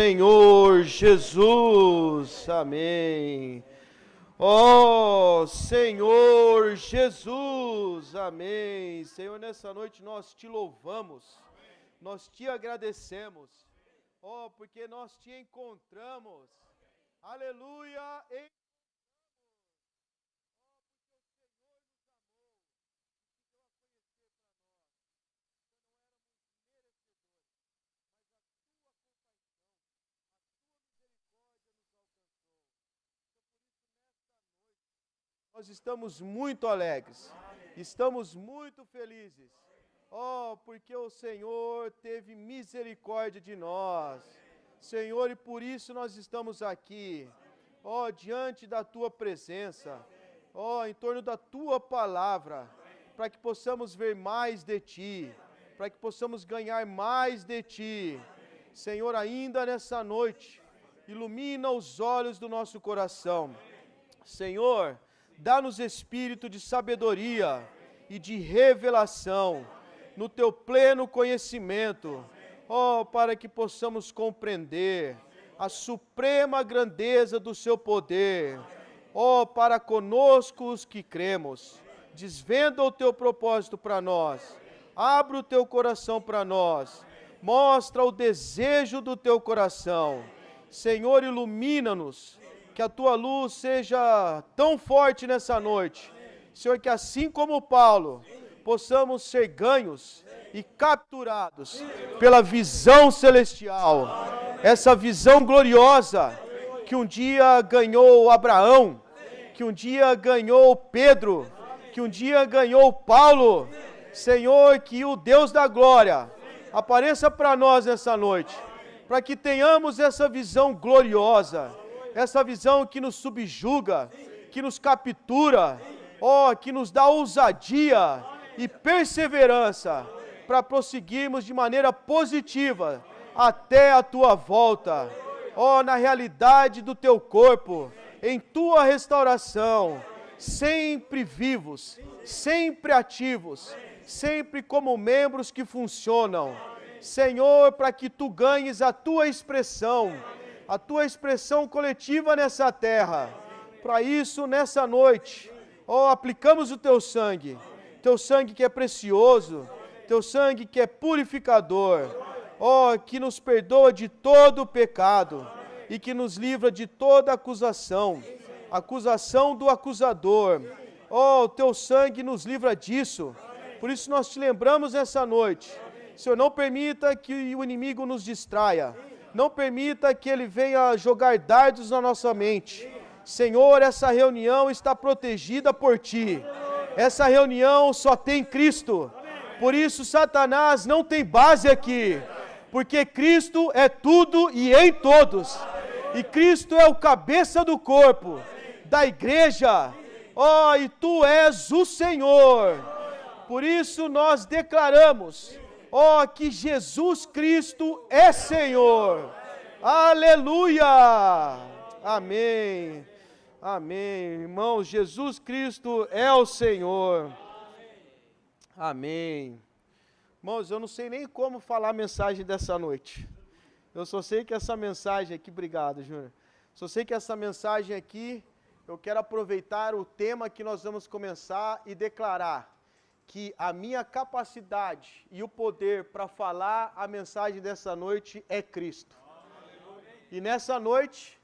Senhor Jesus, amém. Ó Senhor Jesus, amém. Senhor, nessa noite nós te louvamos, nós te agradecemos, porque nós te encontramos, aleluia. Nós estamos muito alegres, estamos muito felizes, porque o Senhor teve misericórdia de nós, Senhor, e por isso nós estamos aqui, diante da Tua presença, em torno da Tua palavra, para que possamos ver mais de Ti, para que possamos ganhar mais de Ti, Senhor, ainda nessa noite, ilumina os olhos do nosso coração, Senhor, dá-nos espírito de sabedoria e de revelação, no Teu pleno conhecimento, para que possamos compreender a suprema grandeza do Seu poder, para conosco os que cremos. Desvenda o Teu propósito para nós, abre o Teu coração para nós, mostra o desejo do Teu coração. Senhor, ilumina-nos, que a Tua luz seja tão forte nessa noite, Senhor, que assim como Paulo, possamos ser ganhos e capturados pela visão celestial, essa visão gloriosa que um dia ganhou Abraão, que um dia ganhou Pedro, que um dia ganhou Paulo. Senhor, que o Deus da glória apareça para nós nessa noite, para que tenhamos essa visão gloriosa, essa visão que nos subjuga, que nos captura, que nos dá ousadia e perseverança para prosseguirmos de maneira positiva até a Tua volta, na realidade do Teu corpo, em Tua restauração, sempre vivos, sempre ativos, sempre como membros que funcionam, Senhor, para que Tu ganhes a Tua expressão coletiva nessa terra. Para isso, nessa noite, aplicamos o Teu sangue que é precioso, Teu sangue que é purificador, que nos perdoa de todo o pecado e que nos livra de toda acusação do acusador. O Teu sangue nos livra disso. Por isso nós te lembramos nessa noite. Senhor, não permita que o inimigo nos distraia. Não permita que ele venha jogar dardos na nossa mente. Senhor, essa reunião está protegida por Ti. Essa reunião só tem Cristo. Por isso, Satanás não tem base aqui. Porque Cristo é tudo e em todos. E Cristo é o cabeça do corpo, da igreja. E Tu és o Senhor. Por isso nós declaramos que Jesus Cristo é Senhor. Aleluia! Amém. Amém. Irmãos, Jesus Cristo é o Senhor. Amém. Irmãos, eu não sei nem como falar a mensagem dessa noite. Eu só sei que essa mensagem aqui, obrigado, Júnior. Só sei que essa mensagem aqui, eu quero aproveitar o tema que nós vamos começar e declarar que a minha capacidade e o poder para falar a mensagem dessa noite é Cristo. E nessa noite,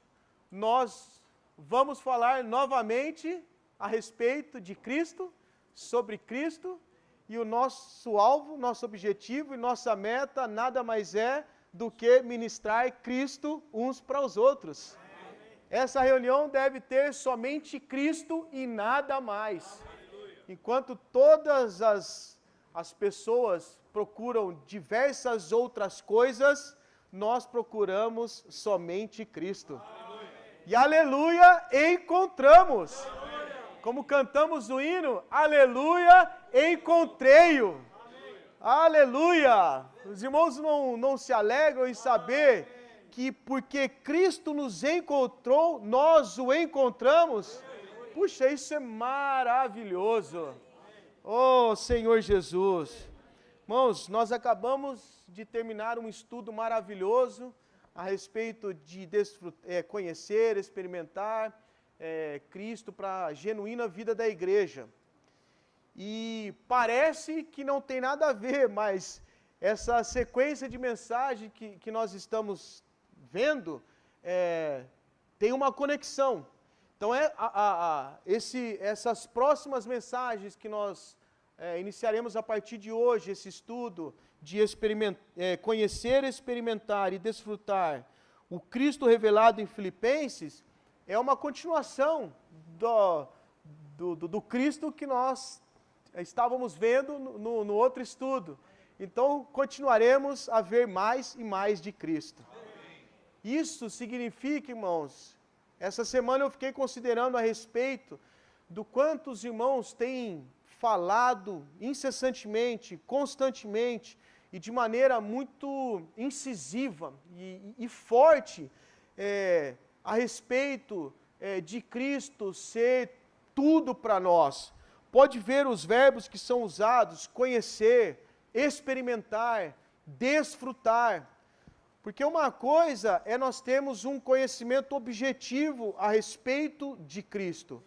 nós vamos falar novamente a respeito de Cristo, sobre Cristo, e o nosso alvo, nosso objetivo e nossa meta nada mais é do que ministrar Cristo uns para os outros. Essa reunião deve ter somente Cristo e nada mais. Enquanto todas as pessoas procuram diversas outras coisas, nós procuramos somente Cristo. E aleluia, encontramos. Como cantamos no hino, aleluia, encontrei-o. Aleluia. Os irmãos não se alegram em saber que porque Cristo nos encontrou, nós o encontramos. Puxa, isso é maravilhoso. Senhor Jesus. Irmãos, nós acabamos de terminar um estudo maravilhoso a respeito de conhecer, experimentar Cristo para a genuína vida da igreja. E parece que não tem nada a ver, mas essa sequência de mensagem que nós estamos vendo tem uma conexão. Então, essas próximas mensagens que nós iniciaremos a partir de hoje, esse estudo de conhecer, experimentar e desfrutar o Cristo revelado em Filipenses, é uma continuação do Cristo que nós estávamos vendo no outro estudo. Então, continuaremos a ver mais e mais de Cristo. Isso significa, irmãos, essa semana eu fiquei considerando a respeito do quanto os irmãos têm falado incessantemente, constantemente e de maneira muito incisiva e forte a respeito de Cristo ser tudo para nós. Pode ver os verbos que são usados: conhecer, experimentar, desfrutar. Porque uma coisa é nós termos um conhecimento objetivo a respeito de Cristo,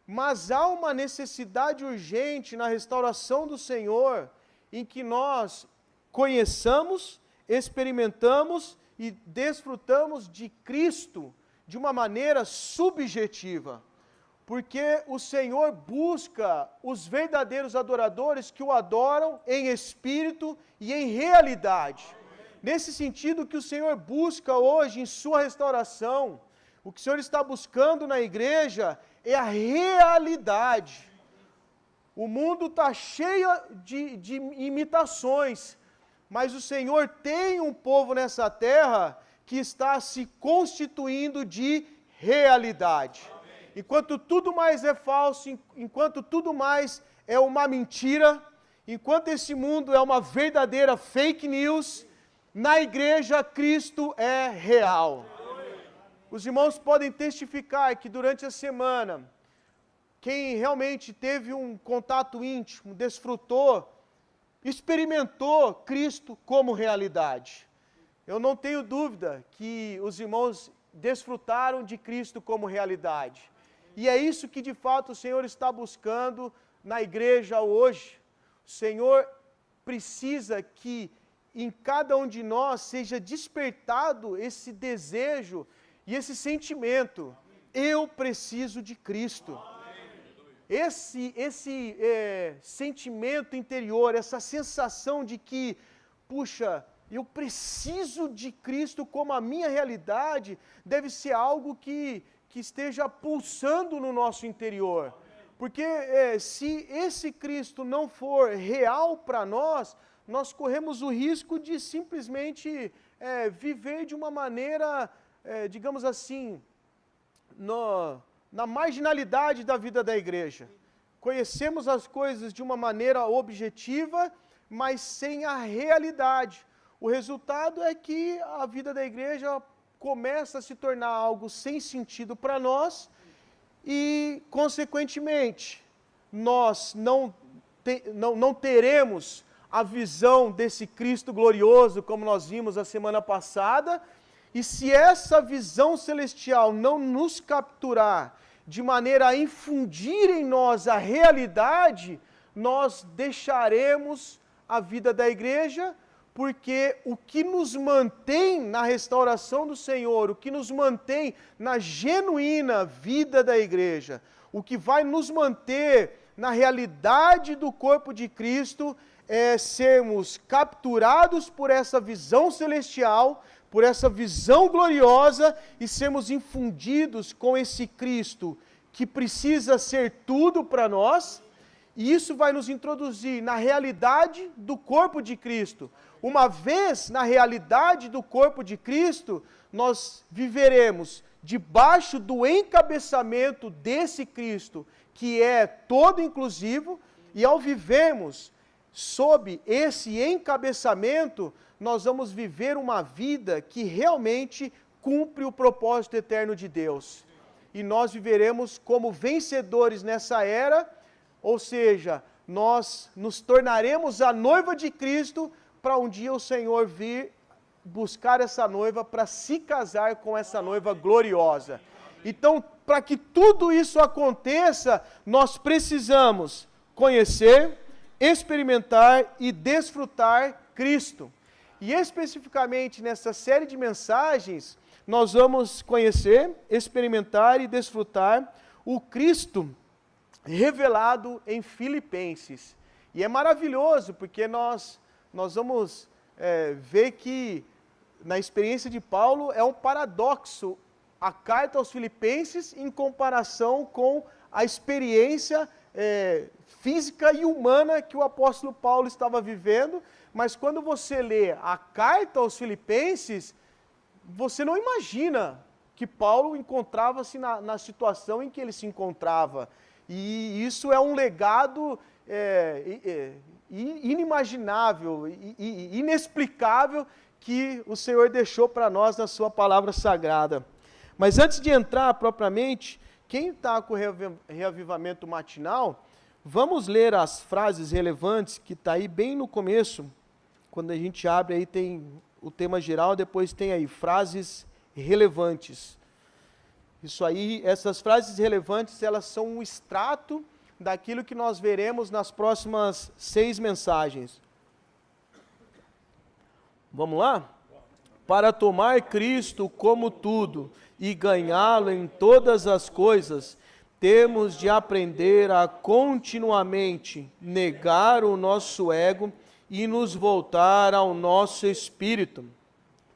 mas há uma necessidade urgente na restauração do Senhor, em que nós conheçamos, experimentamos e desfrutamos de Cristo de uma maneira subjetiva. Porque o Senhor busca os verdadeiros adoradores que o adoram em espírito e em realidade. Nesse sentido que o Senhor busca hoje em sua restauração, o que o Senhor está buscando na igreja é a realidade. O mundo está cheio de imitações, mas o Senhor tem um povo nessa terra que está se constituindo de realidade. Enquanto tudo mais é falso, enquanto tudo mais é uma mentira, enquanto esse mundo é uma verdadeira fake news, na igreja Cristo é real. Os irmãos podem testificar que durante a semana, quem realmente teve um contato íntimo, desfrutou, experimentou Cristo como realidade. Eu não tenho dúvida que os irmãos desfrutaram de Cristo como realidade. E é isso que de fato o Senhor está buscando na igreja hoje. O Senhor precisa que em cada um de nós seja despertado esse desejo e esse sentimento: eu preciso de Cristo. Esse sentimento interior, essa sensação de que, puxa, eu preciso de Cristo como a minha realidade, deve ser algo que esteja pulsando no nosso interior. Porque se esse Cristo não for real para nós, nós corremos o risco de simplesmente viver de uma maneira, digamos assim, na marginalidade da vida da igreja. Conhecemos as coisas de uma maneira objetiva, mas sem a realidade. O resultado é que a vida da igreja começa a se tornar algo sem sentido para nós e, consequentemente, nós não teremos a visão desse Cristo glorioso, como nós vimos a semana passada, e se essa visão celestial não nos capturar de maneira a infundir em nós a realidade, nós deixaremos a vida da igreja, porque o que nos mantém na restauração do Senhor, o que nos mantém na genuína vida da igreja, o que vai nos manter na realidade do corpo de Cristo, é sermos capturados por essa visão celestial, por essa visão gloriosa e sermos infundidos com esse Cristo que precisa ser tudo para nós, e isso vai nos introduzir na realidade do corpo de Cristo. Uma vez na realidade do corpo de Cristo, nós viveremos debaixo do encabeçamento desse Cristo, que é todo inclusivo, e ao vivermos sob esse encabeçamento, nós vamos viver uma vida que realmente cumpre o propósito eterno de Deus. E nós viveremos como vencedores nessa era, ou seja, nós nos tornaremos a noiva de Cristo para um dia o Senhor vir buscar essa noiva, para se casar com essa noiva gloriosa. Então, para que tudo isso aconteça, nós precisamos conhecer, experimentar e desfrutar Cristo. E especificamente nessa série de mensagens, nós vamos conhecer, experimentar e desfrutar o Cristo revelado em Filipenses. E é maravilhoso, porque nós vamos ver que na experiência de Paulo é um paradoxo a carta aos Filipenses em comparação com a experiência física e humana que o apóstolo Paulo estava vivendo, mas quando você lê a carta aos Filipenses, você não imagina que Paulo encontrava-se na situação em que ele se encontrava. E isso é um legado inimaginável e inexplicável que o Senhor deixou para nós na sua palavra sagrada. Mas antes de entrar propriamente, quem está com o reavivamento matinal, vamos ler as frases relevantes que está aí bem no começo. Quando a gente abre aí tem o tema geral, depois tem aí frases relevantes. Isso aí, essas frases relevantes, elas são um extrato daquilo que nós veremos nas próximas 6 mensagens. Vamos lá? Para tomar Cristo como tudo e ganhá-lo em todas as coisas, temos de aprender a continuamente negar o nosso ego e nos voltar ao nosso espírito.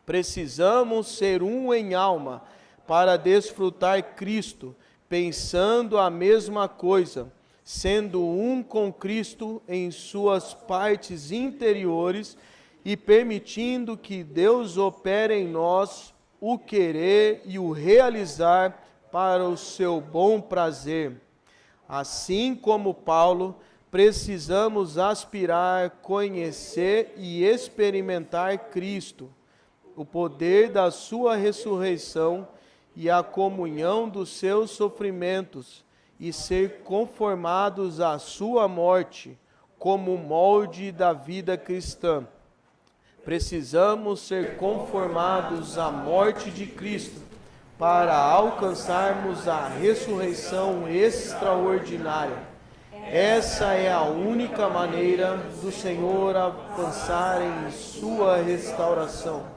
Precisamos ser um em alma para desfrutar Cristo, pensando a mesma coisa, sendo um com Cristo em suas partes interiores e permitindo que Deus opere em nós o querer e o realizar para o seu bom prazer. Assim como Paulo, precisamos aspirar, conhecer e experimentar Cristo, o poder da sua ressurreição e a comunhão dos seus sofrimentos, e ser conformados à sua morte, como molde da vida cristã. Precisamos ser conformados à morte de Cristo, para alcançarmos a ressurreição extraordinária. Essa é a única maneira do Senhor avançar em sua restauração.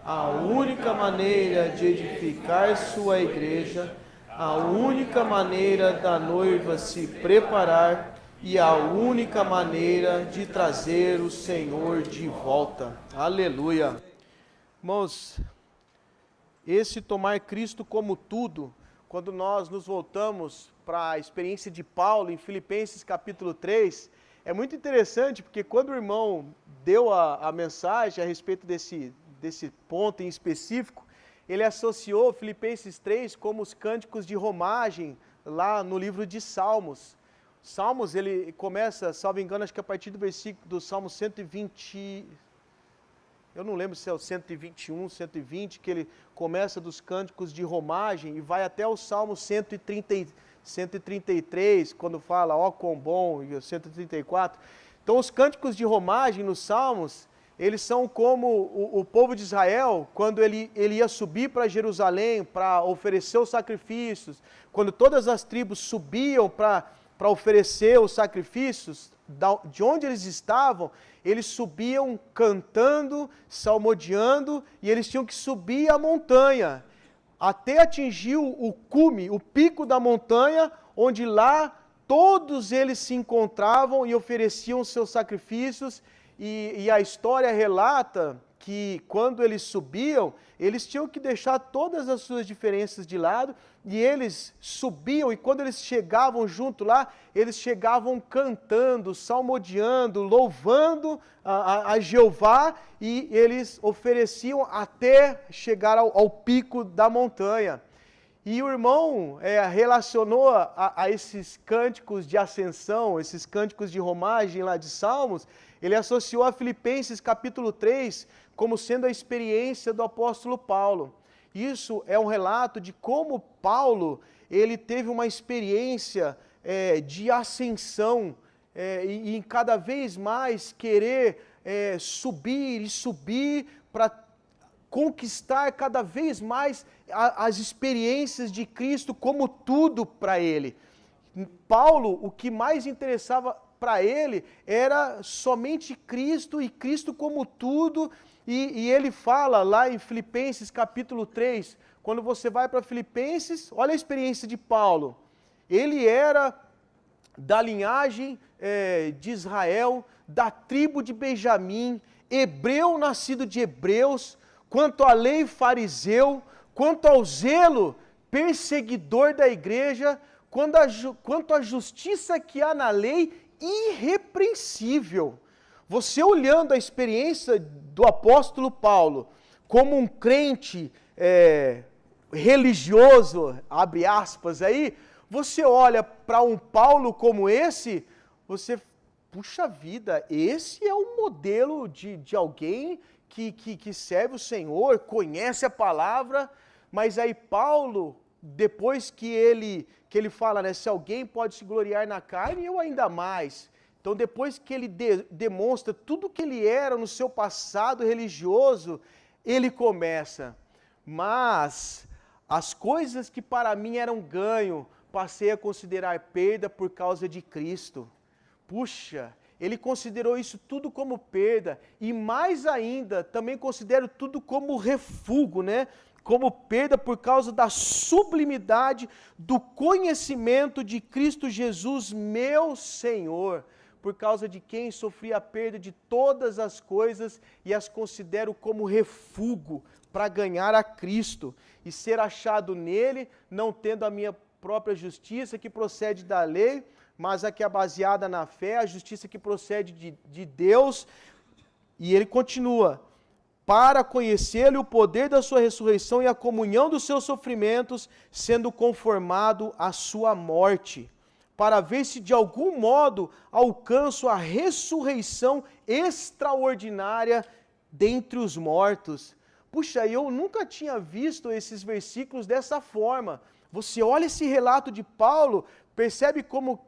A única maneira de edificar sua igreja, a única maneira da noiva se preparar e a única maneira de trazer o Senhor de volta. Aleluia. Irmãos, esse tomar Cristo como tudo, quando nós nos voltamos para a experiência de Paulo em Filipenses capítulo 3, é muito interessante, porque quando o irmão deu a mensagem a respeito desse ponto em específico, ele associou Filipenses 3 como os cânticos de romagem lá no livro de Salmos. Salmos, ele começa, salvo engano, acho que a partir do versículo do Salmo 120, eu não lembro se é o 121, 120, que ele começa dos cânticos de romagem e vai até o Salmo 133, quando fala, ó quão bom, e o 134. Então, os cânticos de romagem nos Salmos, eles são como o povo de Israel, quando ele ia subir para Jerusalém para oferecer os sacrifícios, quando todas as tribos subiam para oferecer os sacrifícios, de onde eles estavam, eles subiam cantando, salmodiando, e eles tinham que subir a montanha, até atingir o cume, o pico da montanha, onde lá todos eles se encontravam e ofereciam seus sacrifícios, e a história relata que quando eles subiam, eles tinham que deixar todas as suas diferenças de lado, e eles subiam, e quando eles chegavam junto lá, eles chegavam cantando, salmodiando, louvando a Jeová, e eles ofereciam até chegar ao pico da montanha. E o irmão relacionou a esses cânticos de ascensão, esses cânticos de romagem lá de Salmos, ele associou a Filipenses capítulo 3 como sendo a experiência do apóstolo Paulo. Isso é um relato de como Paulo, ele teve uma experiência de ascensão e em cada vez mais querer subir e subir para conquistar cada vez mais as experiências de Cristo como tudo para ele. Paulo, o que mais interessava para ele era somente Cristo e Cristo como tudo, e ele fala lá em Filipenses capítulo 3, quando você vai para Filipenses, olha a experiência de Paulo. Ele era da linhagem de Israel, da tribo de Benjamim, hebreu nascido de hebreus, quanto à lei fariseu, quanto ao zelo perseguidor da igreja, quanto à justiça que há na lei, irrepreensível. Você olhando a experiência do apóstolo Paulo como um crente religioso, abre aspas aí, você olha para um Paulo como esse, você, puxa vida, esse é o modelo de alguém que serve o Senhor, conhece a palavra, mas aí Paulo, depois que ele fala, né, se alguém pode se gloriar na carne, eu ainda mais. Então depois que ele demonstra tudo que ele era no seu passado religioso, ele começa, mas as coisas que para mim eram ganho, passei a considerar perda por causa de Cristo. Puxa, ele considerou isso tudo como perda, e mais ainda, também considero tudo como refúgio, né? Como perda por causa da sublimidade do conhecimento de Cristo Jesus, meu Senhor, por causa de quem sofri a perda de todas as coisas e as considero como refúgio para ganhar a Cristo e ser achado nele, não tendo a minha própria justiça que procede da lei, mas a que é baseada na fé, a justiça que procede de Deus. E ele continua, para conhecê-lo, o poder da sua ressurreição e a comunhão dos seus sofrimentos, sendo conformado à sua morte, para ver se de algum modo alcanço a ressurreição extraordinária dentre os mortos. Puxa, eu nunca tinha visto esses versículos dessa forma. Você olha esse relato de Paulo, percebe como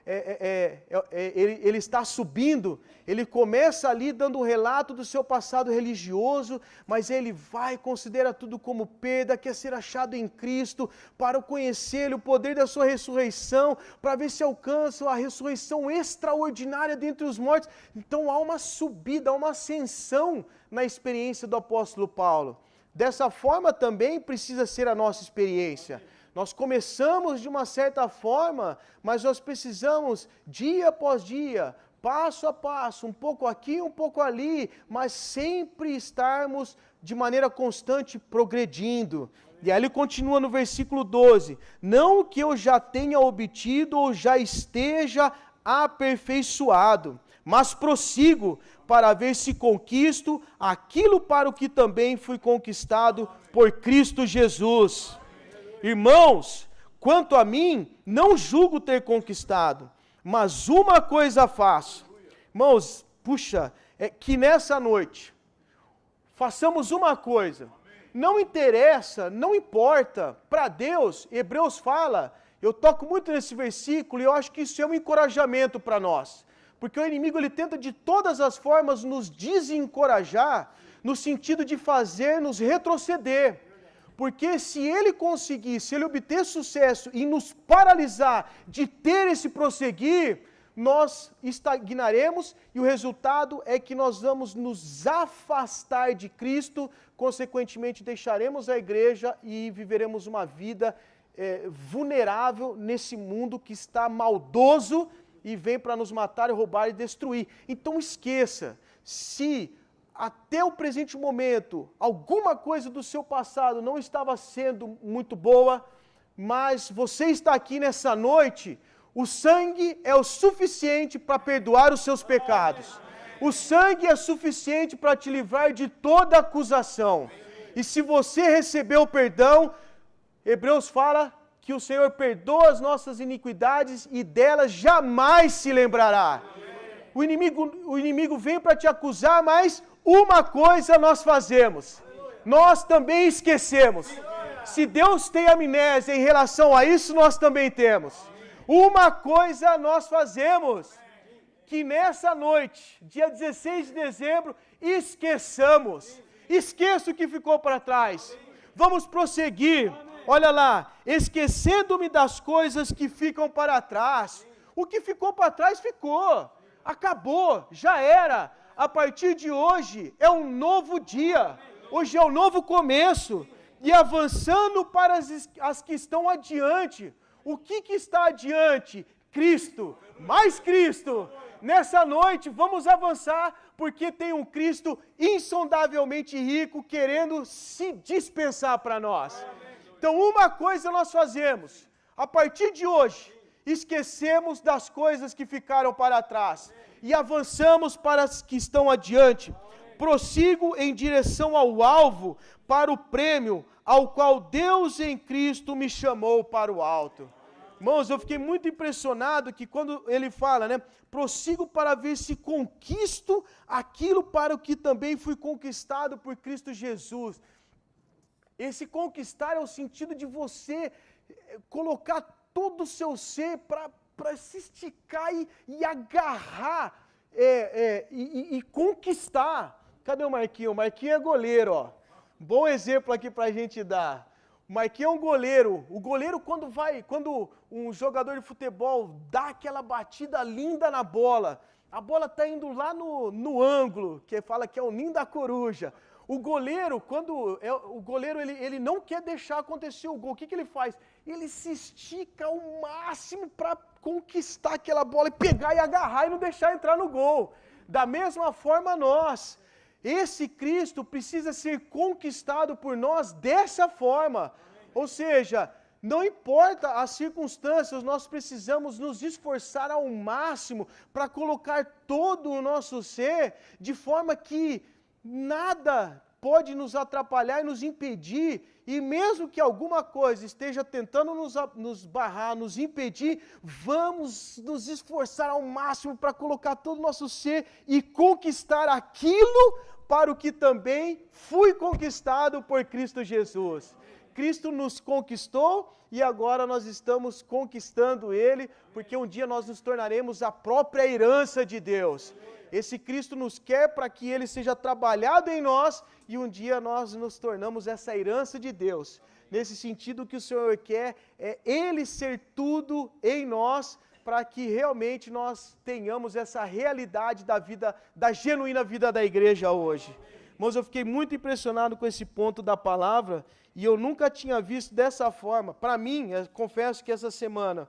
ele está subindo, ele começa ali dando um relato do seu passado religioso, mas ele vai, considera tudo como perda, quer ser achado em Cristo, para conhecer o poder da sua ressurreição, para ver se alcança a ressurreição extraordinária dentre os mortos. Então há uma subida, há uma ascensão na experiência do apóstolo Paulo. Dessa forma também precisa ser a nossa experiência. Nós começamos de uma certa forma, mas nós precisamos, dia após dia, passo a passo, um pouco aqui, um pouco ali, mas sempre estarmos de maneira constante progredindo. E aí ele continua no versículo 12, não que eu já tenha obtido ou já esteja aperfeiçoado, mas prossigo para ver se conquisto aquilo para o que também fui conquistado por Cristo Jesus. Irmãos, quanto a mim, não julgo ter conquistado, mas uma coisa faço. Irmãos, puxa, que nessa noite, façamos uma coisa. Não interessa, não importa, para Deus, Hebreus fala, eu toco muito nesse versículo e eu acho que isso é um encorajamento para nós. Porque o inimigo ele tenta de todas as formas nos desencorajar, no sentido de fazer-nos retroceder. Porque se ele conseguir, se ele obter sucesso e nos paralisar de ter esse prosseguir, nós estagnaremos e o resultado é que nós vamos nos afastar de Cristo, consequentemente deixaremos a igreja e viveremos uma vida vulnerável nesse mundo que está maldoso e vem para nos matar, roubar e destruir. Então esqueça, se até o presente momento, alguma coisa do seu passado não estava sendo muito boa, mas você está aqui nessa noite, o sangue é o suficiente para perdoar os seus pecados. O sangue é suficiente para te livrar de toda acusação. E se você recebeu o perdão, Hebreus fala que o Senhor perdoa as nossas iniquidades e delas jamais se lembrará. O inimigo vem para te acusar, mas uma coisa nós fazemos, nós também esquecemos. Se Deus tem amnésia em relação a isso, nós também temos. Uma coisa nós fazemos, que nessa noite, dia 16 de dezembro, esqueçamos. Esqueça o que ficou para trás. Vamos prosseguir. Olha lá, esquecendo-me das coisas que ficam para trás. O que ficou para trás ficou. Acabou, já era. A partir de hoje é um novo dia. Hoje é um novo começo. E avançando para as que estão adiante. O que está adiante? Cristo, mais Cristo. Nessa noite vamos avançar, porque tem um Cristo insondavelmente rico querendo se dispensar para nós. Então uma coisa nós fazemos, a partir de hoje, esquecemos das coisas que ficaram para trás e avançamos para as que estão adiante. Prossigo em direção ao alvo, para o prêmio ao qual Deus em Cristo me chamou para o alto. Irmãos, eu fiquei muito impressionado que quando ele fala, né? Prossigo para ver se conquisto aquilo para o que também fui conquistado por Cristo Jesus. Esse conquistar é o sentido de você colocar todo o seu ser para se esticar e agarrar e conquistar. Cadê o Marquinhos? O Marquinhos é goleiro, ó. Bom exemplo aqui para a gente dar. O Marquinhos é um goleiro. O goleiro, quando um jogador de futebol dá aquela batida linda na bola, a bola está indo lá no ângulo, que fala que é o ninho da coruja. O goleiro, ele não quer deixar acontecer o gol. O que ele faz? Ele se estica ao máximo para conquistar aquela bola e pegar e agarrar e não deixar entrar no gol. Da mesma forma nós. Esse Cristo precisa ser conquistado por nós dessa forma. Ou seja, não importa as circunstâncias, nós precisamos nos esforçar ao máximo para colocar todo o nosso ser de forma que nada pode nos atrapalhar e nos impedir, e mesmo que alguma coisa esteja tentando nos barrar, nos impedir, vamos nos esforçar ao máximo para colocar todo o nosso ser e conquistar aquilo para o que também fui conquistado por Cristo Jesus. Cristo nos conquistou e agora nós estamos conquistando Ele, porque um dia nós nos tornaremos a própria herança de Deus. Esse Cristo nos quer para que Ele seja trabalhado em nós e um dia nós nos tornamos essa herança de Deus. Nesse sentido, o que o Senhor quer é Ele ser tudo em nós, para que realmente nós tenhamos essa realidade da vida, da genuína vida da igreja hoje. Irmãos, eu fiquei muito impressionado com esse ponto da palavra e eu nunca tinha visto dessa forma. Para mim, eu confesso que essa semana,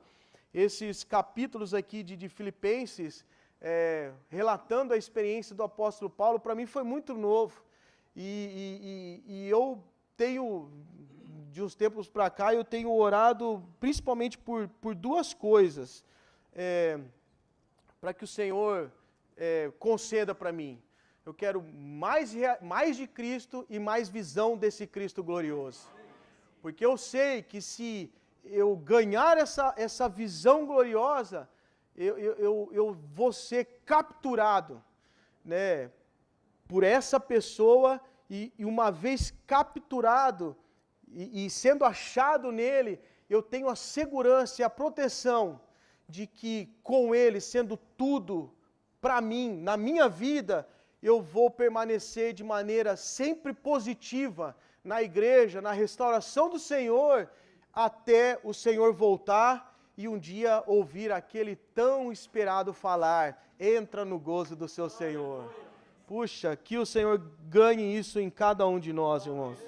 esses capítulos aqui de Filipenses, relatando a experiência do apóstolo Paulo, para mim foi muito novo. E eu tenho, de uns tempos para cá, eu tenho orado principalmente por duas coisas, para que o Senhor conceda para mim. Eu quero mais de Cristo e mais visão desse Cristo glorioso. Porque eu sei que se eu ganhar essa visão gloriosa, eu vou ser capturado, né, por essa pessoa, e uma vez capturado e sendo achado nele, eu tenho a segurança e a proteção de que com ele sendo tudo para mim, na minha vida, eu vou permanecer de maneira sempre positiva na igreja, na restauração do Senhor, até o Senhor voltar e um dia ouvir aquele tão esperado falar: entra no gozo do seu Senhor. Puxa, que o Senhor ganhe isso em cada um de nós, irmãos.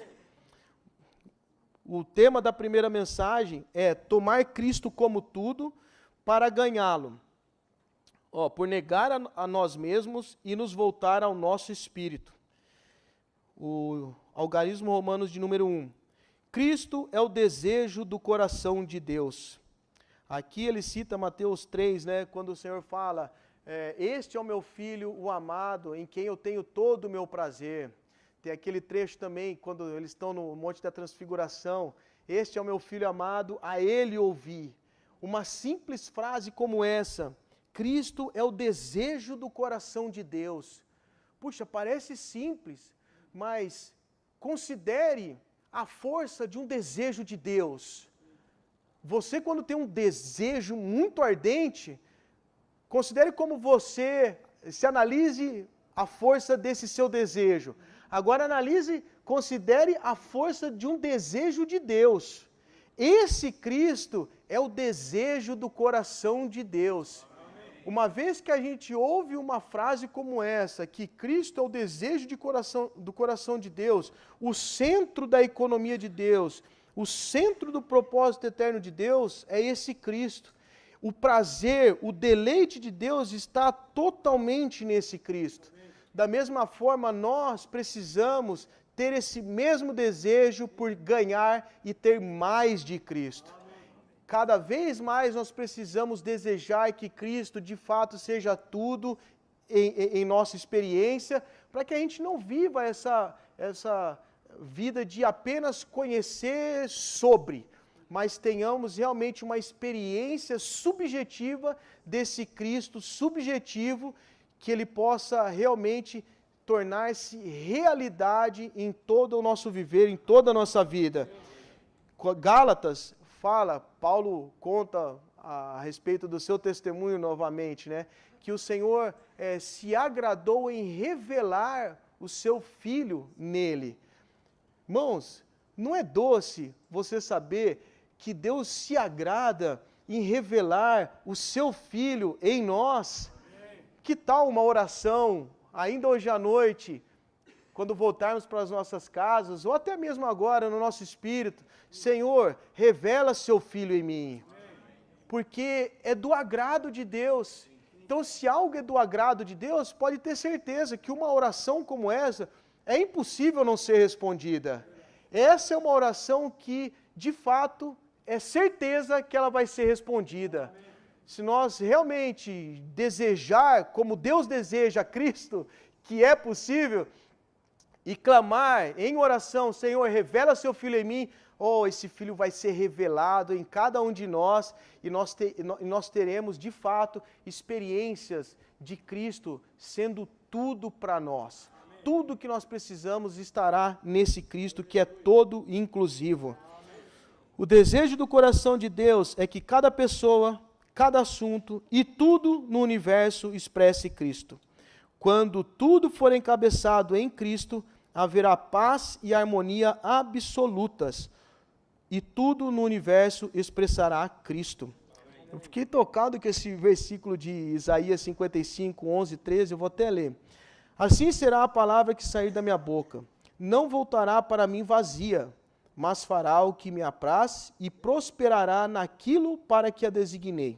O tema da primeira mensagem é tomar Cristo como tudo para ganhá-lo. Por negar a nós mesmos e nos voltar ao nosso espírito. O algarismo romanos de número 1. Cristo é o desejo do coração de Deus. Aqui ele cita Mateus 3, né, quando o Senhor fala, este é o meu filho, o amado, em quem eu tenho todo o meu prazer. Tem aquele trecho também, quando eles estão no Monte da Transfiguração, este é o meu filho amado, a ele ouvi. Uma simples frase como essa, Cristo é o desejo do coração de Deus. Puxa, parece simples, mas considere a força de um desejo de Deus. Você, quando tem um desejo muito ardente, considere como você, se analise a força desse seu desejo. Agora analise, considere a força de um desejo de Deus. Esse Cristo é o desejo do coração de Deus. Uma vez que a gente ouve uma frase como essa, que Cristo é o desejo do coração de Deus, o centro da economia de Deus, o centro do propósito eterno de Deus é esse Cristo. O prazer, o deleite de Deus está totalmente nesse Cristo. Da mesma forma, nós precisamos ter esse mesmo desejo por ganhar e ter mais de Cristo. Cada vez mais nós precisamos desejar que Cristo de fato seja tudo em nossa experiência, para que a gente não viva essa vida de apenas conhecer sobre, mas tenhamos realmente uma experiência subjetiva desse Cristo subjetivo, que Ele possa realmente tornar-se realidade em todo o nosso viver, em toda a nossa vida. Gálatas fala, Paulo conta a respeito do seu testemunho novamente, né? Que o Senhor se agradou em revelar o seu Filho nele. Irmãos, não é doce você saber que Deus se agrada em revelar o seu Filho em nós? Que tal uma oração, ainda hoje à noite, quando voltarmos para as nossas casas, ou até mesmo agora no nosso espírito, Senhor, revela seu Filho em mim, porque é do agrado de Deus. Então, se algo é do agrado de Deus, pode ter certeza que uma oração como essa é impossível não ser respondida. Essa é uma oração que, de fato, é certeza que ela vai ser respondida. Se nós realmente desejar, como Deus deseja Cristo, que é possível, e clamar em oração, Senhor, revela seu Filho em mim, esse Filho vai ser revelado em cada um de nós, e nós teremos, de fato, experiências de Cristo sendo tudo para nós. Amém. Tudo que nós precisamos estará nesse Cristo que é todo inclusivo. Amém. O desejo do coração de Deus é que cada pessoa, cada assunto e tudo no universo expresse Cristo. Quando tudo for encabeçado em Cristo, haverá paz e harmonia absolutas, e tudo no universo expressará Cristo. Eu fiquei tocado com esse versículo de Isaías 55, 11, 13, eu vou até ler. Assim será a palavra que sair da minha boca. Não voltará para mim vazia, mas fará o que me apraz e prosperará naquilo para que a designei.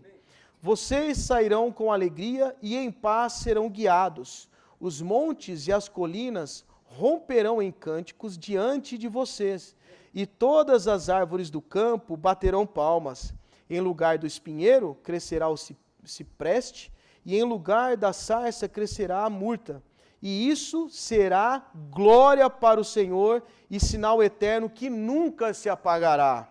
Vocês sairão com alegria e em paz serão guiados. Os montes e as colinas romperão em cânticos diante de vocês, e todas as árvores do campo baterão palmas. Em lugar do espinheiro crescerá o cipreste, e em lugar da sarça crescerá a murta. E isso será glória para o Senhor e sinal eterno que nunca se apagará.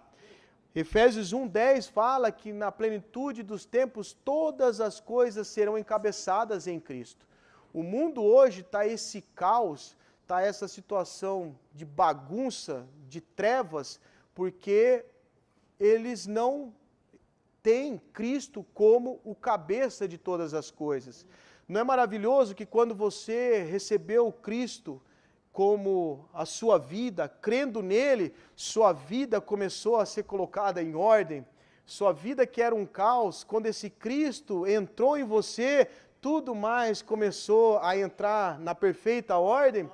Efésios 1:10 fala que na plenitude dos tempos todas as coisas serão encabeçadas em Cristo. O mundo hoje está esse caos, está essa situação de bagunça, de trevas, porque eles não têm Cristo como o cabeça de todas as coisas. Não é maravilhoso que quando você recebeu Cristo como a sua vida, crendo nele, sua vida começou a ser colocada em ordem? Sua vida que era um caos, quando esse Cristo entrou em você, tudo mais começou a entrar na perfeita ordem.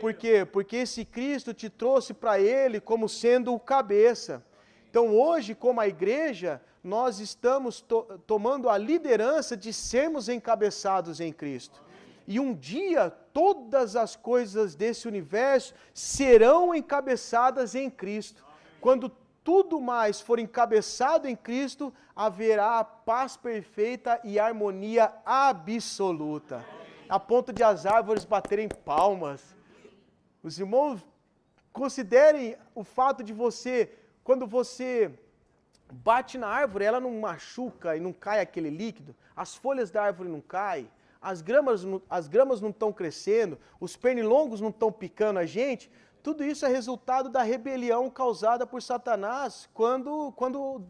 Por quê? Porque esse Cristo te trouxe para Ele como sendo o cabeça. Então hoje, como a igreja, nós estamos tomando a liderança de sermos encabeçados em Cristo. E um dia, todas as coisas desse universo serão encabeçadas em Cristo. Quando tudo mais for encabeçado em Cristo, haverá paz perfeita e harmonia absoluta, a ponto de as árvores baterem palmas. Os irmãos, considerem o fato de quando você bate na árvore, ela não machuca e não cai aquele líquido, as folhas da árvore não caem, as gramas não estão crescendo, os pernilongos não estão picando a gente. Tudo isso é resultado da rebelião causada por Satanás quando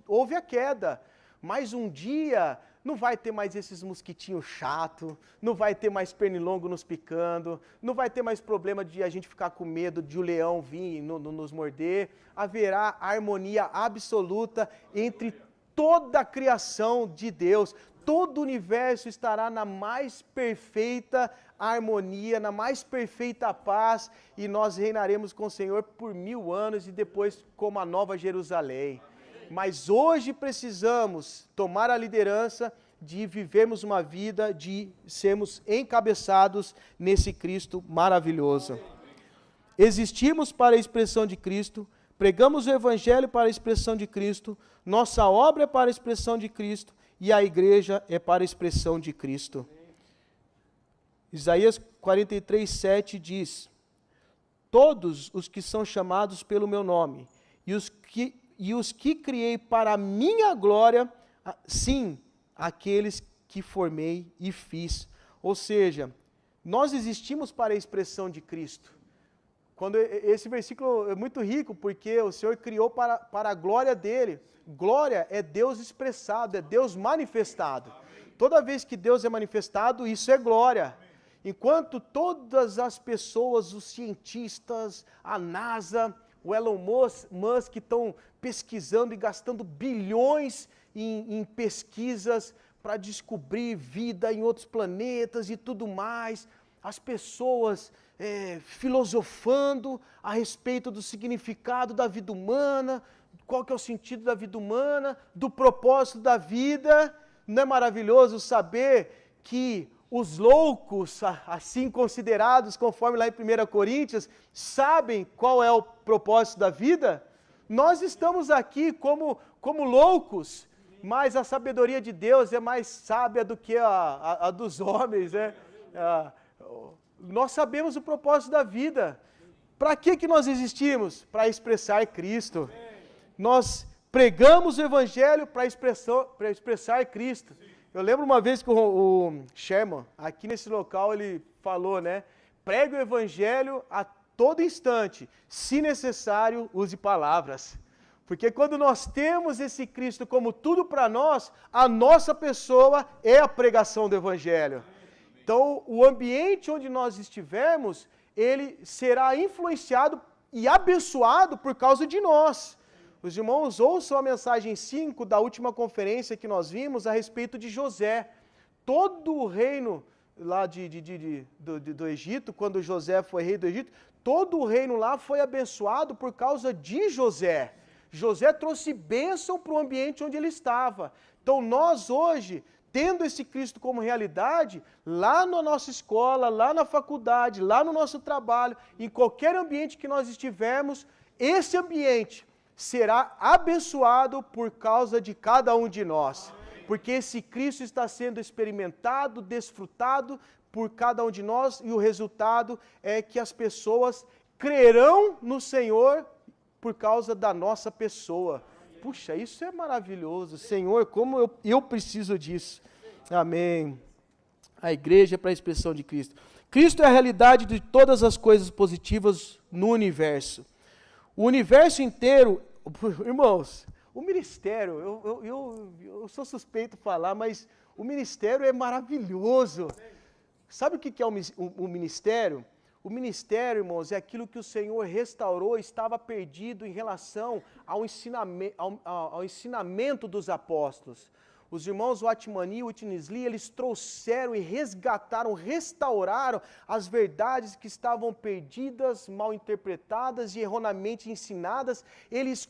houve a queda. Mas um dia não vai ter mais esses mosquitinhos chatos, não vai ter mais pernilongo nos picando, não vai ter mais problema de a gente ficar com medo de o leão vir nos morder. Haverá harmonia absoluta entre toda a criação de Deus. Todo o universo estará na mais perfeita harmonia, na mais perfeita paz, e nós reinaremos com o Senhor por 1000 anos e depois como a Nova Jerusalém. Mas hoje precisamos tomar a liderança de vivermos uma vida, de sermos encabeçados nesse Cristo maravilhoso. Existimos para a expressão de Cristo, pregamos o Evangelho para a expressão de Cristo, nossa obra é para a expressão de Cristo e a igreja é para a expressão de Cristo. Isaías 43:7 diz: todos os que são chamados pelo meu nome e os que criei para a minha glória, sim, aqueles que formei e fiz. Ou seja, nós existimos para a expressão de Cristo. Esse versículo é muito rico, porque o Senhor criou para a glória dele. Glória é Deus expressado, é Deus manifestado. Toda vez que Deus é manifestado, isso é glória. Enquanto todas as pessoas, os cientistas, a NASA, o Elon Musk estão pesquisando e gastando bilhões em pesquisas para descobrir vida em outros planetas e tudo mais, as pessoas filosofando a respeito do significado da vida humana, qual que é o sentido da vida humana, do propósito da vida. Não é maravilhoso saber que os loucos, assim considerados, conforme lá em 1 Coríntios, sabem qual é o propósito da vida? Nós estamos aqui como loucos, mas a sabedoria de Deus é mais sábia do que a dos homens, né? Nós sabemos o propósito da vida. Para que nós existimos? Para expressar Cristo. Nós pregamos o Evangelho para expressar Cristo. Eu lembro uma vez que o Sherman, aqui nesse local, ele falou, né? Pregue o Evangelho a todo instante, se necessário, use palavras. Porque quando nós temos esse Cristo como tudo para nós, a nossa pessoa é a pregação do Evangelho. Então, o ambiente onde nós estivermos, ele será influenciado e abençoado por causa de nós. Os irmãos ouçam a mensagem 5 da última conferência que nós vimos a respeito de José. Todo o reino lá do Egito, quando José foi rei do Egito, todo o reino lá foi abençoado por causa de José. José trouxe bênção para o ambiente onde ele estava. Então nós hoje, tendo esse Cristo como realidade, lá na nossa escola, lá na faculdade, lá no nosso trabalho, em qualquer ambiente que nós estivermos, esse ambiente será abençoado por causa de cada um de nós. Porque esse Cristo está sendo experimentado, desfrutado por cada um de nós, e o resultado é que as pessoas crerão no Senhor por causa da nossa pessoa. Puxa, isso é maravilhoso. Senhor, como eu preciso disso. Amém. A igreja é para a expressão de Cristo. Cristo é a realidade de todas as coisas positivas no universo. O universo inteiro, irmãos, o ministério, eu sou suspeito de falar, mas o ministério é maravilhoso. Sabe o que é o ministério? O ministério, irmãos, é aquilo que o Senhor restaurou, estava perdido em relação ao ensinamento dos apóstolos. Os irmãos Watmani e Whitney, eles trouxeram e resgataram, restauraram as verdades que estavam perdidas, mal interpretadas e erroneamente ensinadas. Eles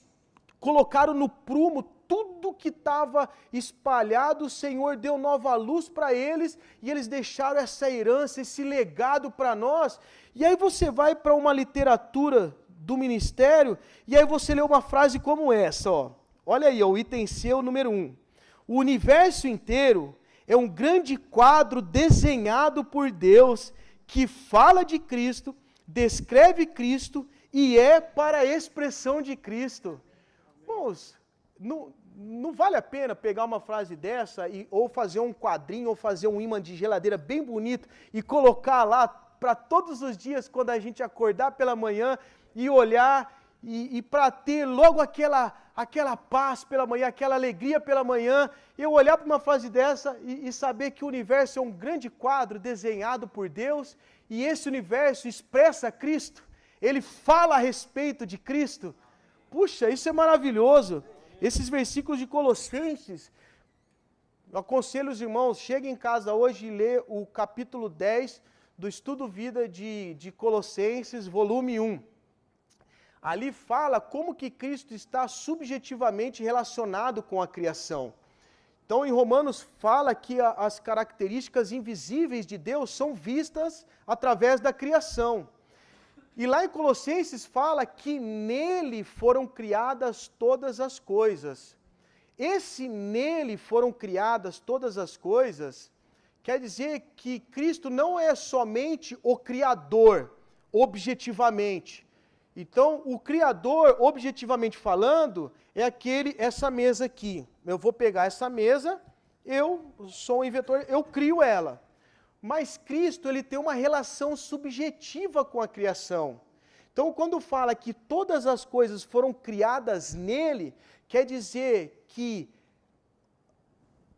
colocaram no prumo tudo que estava espalhado. O Senhor deu nova luz para eles e eles deixaram essa herança, esse legado para nós. E aí você vai para uma literatura do ministério e aí você lê uma frase como essa, ó. Olha aí, ó, o item C, o número 1. O universo inteiro é um grande quadro desenhado por Deus que fala de Cristo, descreve Cristo e é para a expressão de Cristo. Irmãos, não vale a pena pegar uma frase dessa ou fazer um quadrinho ou fazer um imã de geladeira bem bonito e colocar lá para todos os dias quando a gente acordar pela manhã e olhar e para ter logo aquela aquela paz pela manhã, aquela alegria pela manhã, eu olhar para uma frase dessa e saber que o universo é um grande quadro desenhado por Deus, e esse universo expressa Cristo, ele fala a respeito de Cristo. Puxa, isso é maravilhoso. Esses versículos de Colossenses, eu aconselho os irmãos, cheguem em casa hoje e lê o capítulo 10 do Estudo Vida de Colossenses, volume 1. Ali fala como que Cristo está subjetivamente relacionado com a criação. Então, em Romanos fala que as características invisíveis de Deus são vistas através da criação. E lá em Colossenses fala que nele foram criadas todas as coisas. Esse nele foram criadas todas as coisas, quer dizer que Cristo não é somente o Criador, objetivamente. Então, o Criador, objetivamente falando, é essa mesa aqui. Eu vou pegar essa mesa, eu sou um inventor, eu crio ela. Mas Cristo, ele tem uma relação subjetiva com a criação. Então, quando fala que todas as coisas foram criadas nele, quer dizer que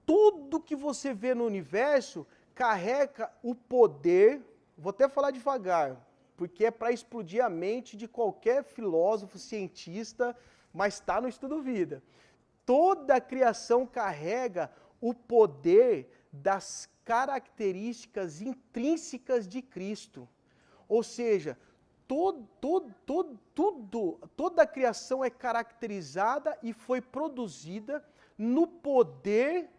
tudo que você vê no universo carrega o poder, vou até falar devagar, porque é para explodir a mente de qualquer filósofo, cientista, mas está no Estudo Vida. Toda a criação carrega o poder das características intrínsecas de Cristo. Ou seja, toda a criação é caracterizada e foi produzida no poder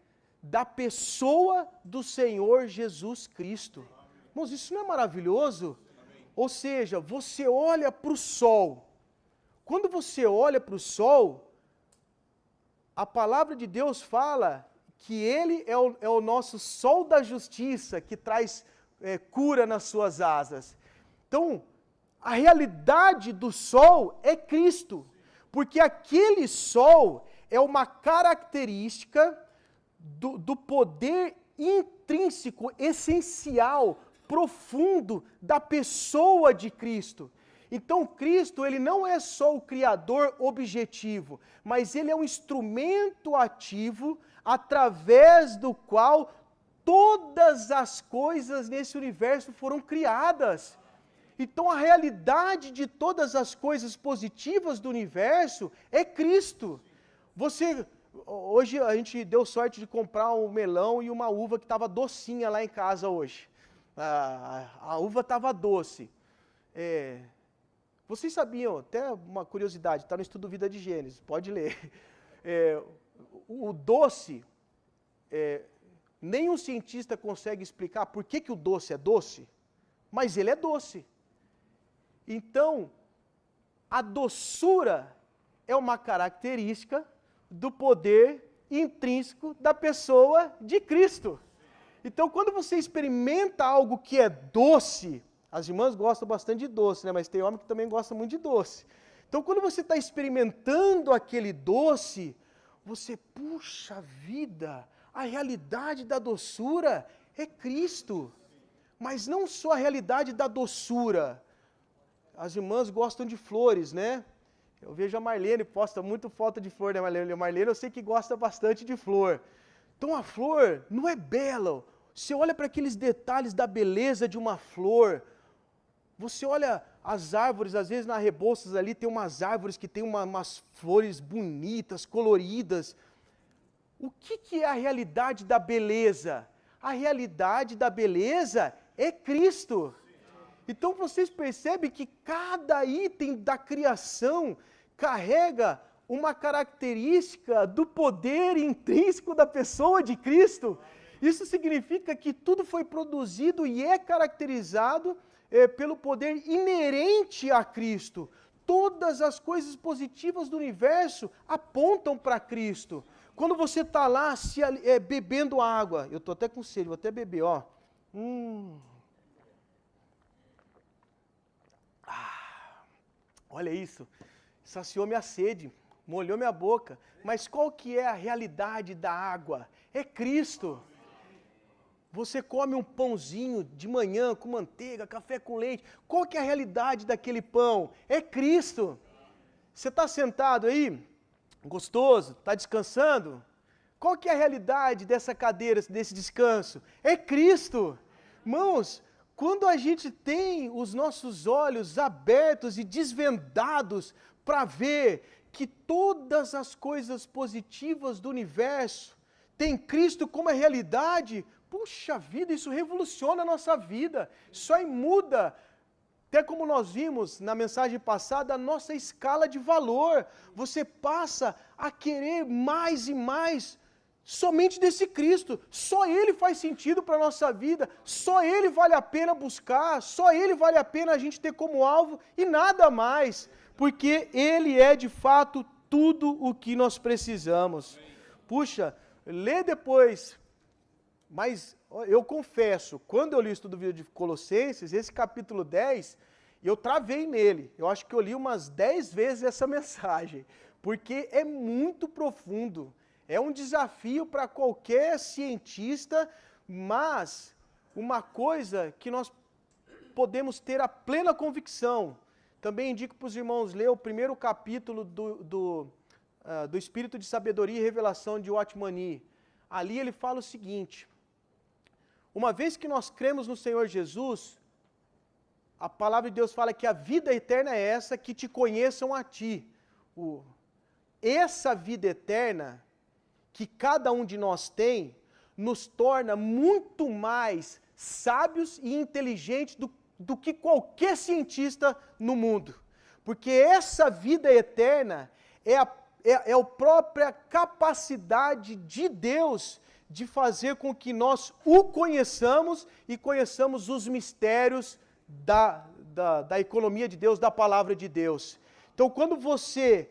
da pessoa do Senhor Jesus Cristo. Irmãos, isso não é maravilhoso? Ou seja, você olha para o sol. Quando você olha para o sol, a palavra de Deus fala que ele é o nosso sol da justiça, que traz cura nas suas asas. Então, a realidade do sol é Cristo, porque aquele sol é uma característica do poder intrínseco, essencial, profundo da pessoa de Cristo. Então, Cristo, ele não é só o Criador objetivo, mas ele é um instrumento ativo através do qual todas as coisas nesse universo foram criadas. Então, a realidade de todas as coisas positivas do universo é Cristo. Hoje a gente deu sorte de comprar um melão e uma uva que estava docinha lá em casa hoje. A uva estava doce. Vocês sabiam, até uma curiosidade, está no Estudo Vida de Gênesis, pode ler. O doce, nenhum cientista consegue explicar por que o doce é doce, mas ele é doce. Então, a doçura é uma característica do poder intrínseco da pessoa de Cristo. Então, quando você experimenta algo que é doce, as irmãs gostam bastante de doce, né? Mas tem homem que também gosta muito de doce. Então, quando você está experimentando aquele doce, você, puxa vida, a realidade da doçura é Cristo. Mas não só a realidade da doçura. As irmãs gostam de flores, né? Eu vejo a Marlene, posta muito foto de flor, né, Marlene? Marlene eu sei que gosta bastante de flor. Então a flor não é bela. Você olha para aqueles detalhes da beleza de uma flor. Você olha as árvores, às vezes na Rebouças ali tem umas árvores que tem umas flores bonitas, coloridas. O que é a realidade da beleza? A realidade da beleza é Cristo. Então vocês percebem que cada item da criação carrega uma característica do poder intrínseco da pessoa de Cristo. Isso significa que tudo foi produzido e é caracterizado pelo poder inerente a Cristo. Todas as coisas positivas do universo apontam para Cristo. Quando você está lá bebendo água, eu estou até com sede, vou até beber, ó. Olha isso, saciou minha sede, molhou minha boca. Mas qual que é a realidade da água? É Cristo. Você come um pãozinho de manhã com manteiga, café com leite. Qual que é a realidade daquele pão? É Cristo. Você está sentado aí, Gostoso? Está descansando? Qual que é a realidade dessa cadeira, desse descanso? É Cristo. Irmãos, quando a gente tem os nossos olhos abertos e desvendados para ver que todas as coisas positivas do universo têm Cristo como a realidade, puxa vida, isso revoluciona a nossa vida, isso aí muda, até como nós vimos na mensagem passada, a nossa escala de valor. Você passa a querer mais e mais somente desse Cristo. Só Ele faz sentido para a nossa vida, só Ele vale a pena buscar, só Ele vale a pena a gente ter como alvo e nada mais, porque Ele é de fato tudo o que nós precisamos. Puxa, lê depois, mas eu confesso, quando eu li o estudo do livro de Colossenses, esse capítulo 10, eu travei nele. Eu acho que eu li umas 10 vezes essa mensagem, porque é muito profundo. É um desafio para qualquer cientista, mas uma coisa que nós podemos ter a plena convicção. Também indico para os irmãos ler o primeiro capítulo do Espírito de Sabedoria e Revelação de Watchman. Ali ele fala o seguinte: uma vez que nós cremos no Senhor Jesus, a palavra de Deus fala que a vida eterna é essa, que te conheçam a ti. Essa vida eterna que cada um de nós tem, nos torna muito mais sábios e inteligentes do que qualquer cientista no mundo. Porque essa vida eterna é a própria capacidade de Deus de fazer com que nós o conheçamos e conheçamos os mistérios da economia de Deus, da palavra de Deus. Então, quando você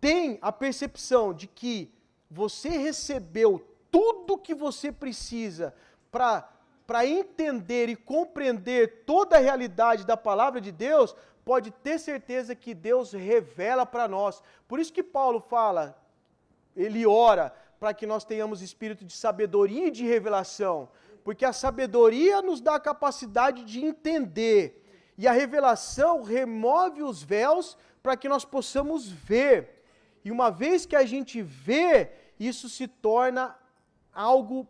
tem a percepção de que você recebeu tudo que você precisa para entender e compreender toda a realidade da palavra de Deus, pode ter certeza que Deus revela para nós. Por isso que Paulo fala, ele ora para que nós tenhamos espírito de sabedoria e de revelação, porque a sabedoria nos dá a capacidade de entender, e a revelação remove os véus para que nós possamos ver. E uma vez que a gente vê, isso se torna algo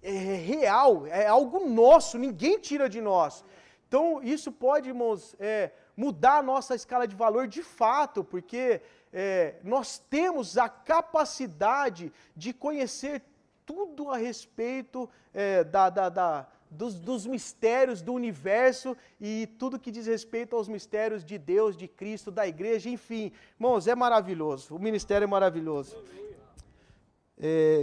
real, é algo nosso, ninguém tira de nós. Então, isso pode, irmãos, mudar a nossa escala de valor de fato, porque nós temos a capacidade de conhecer tudo a respeito dos mistérios do universo e tudo que diz respeito aos mistérios de Deus, de Cristo, da igreja, enfim. Irmãos, é maravilhoso, o ministério é maravilhoso.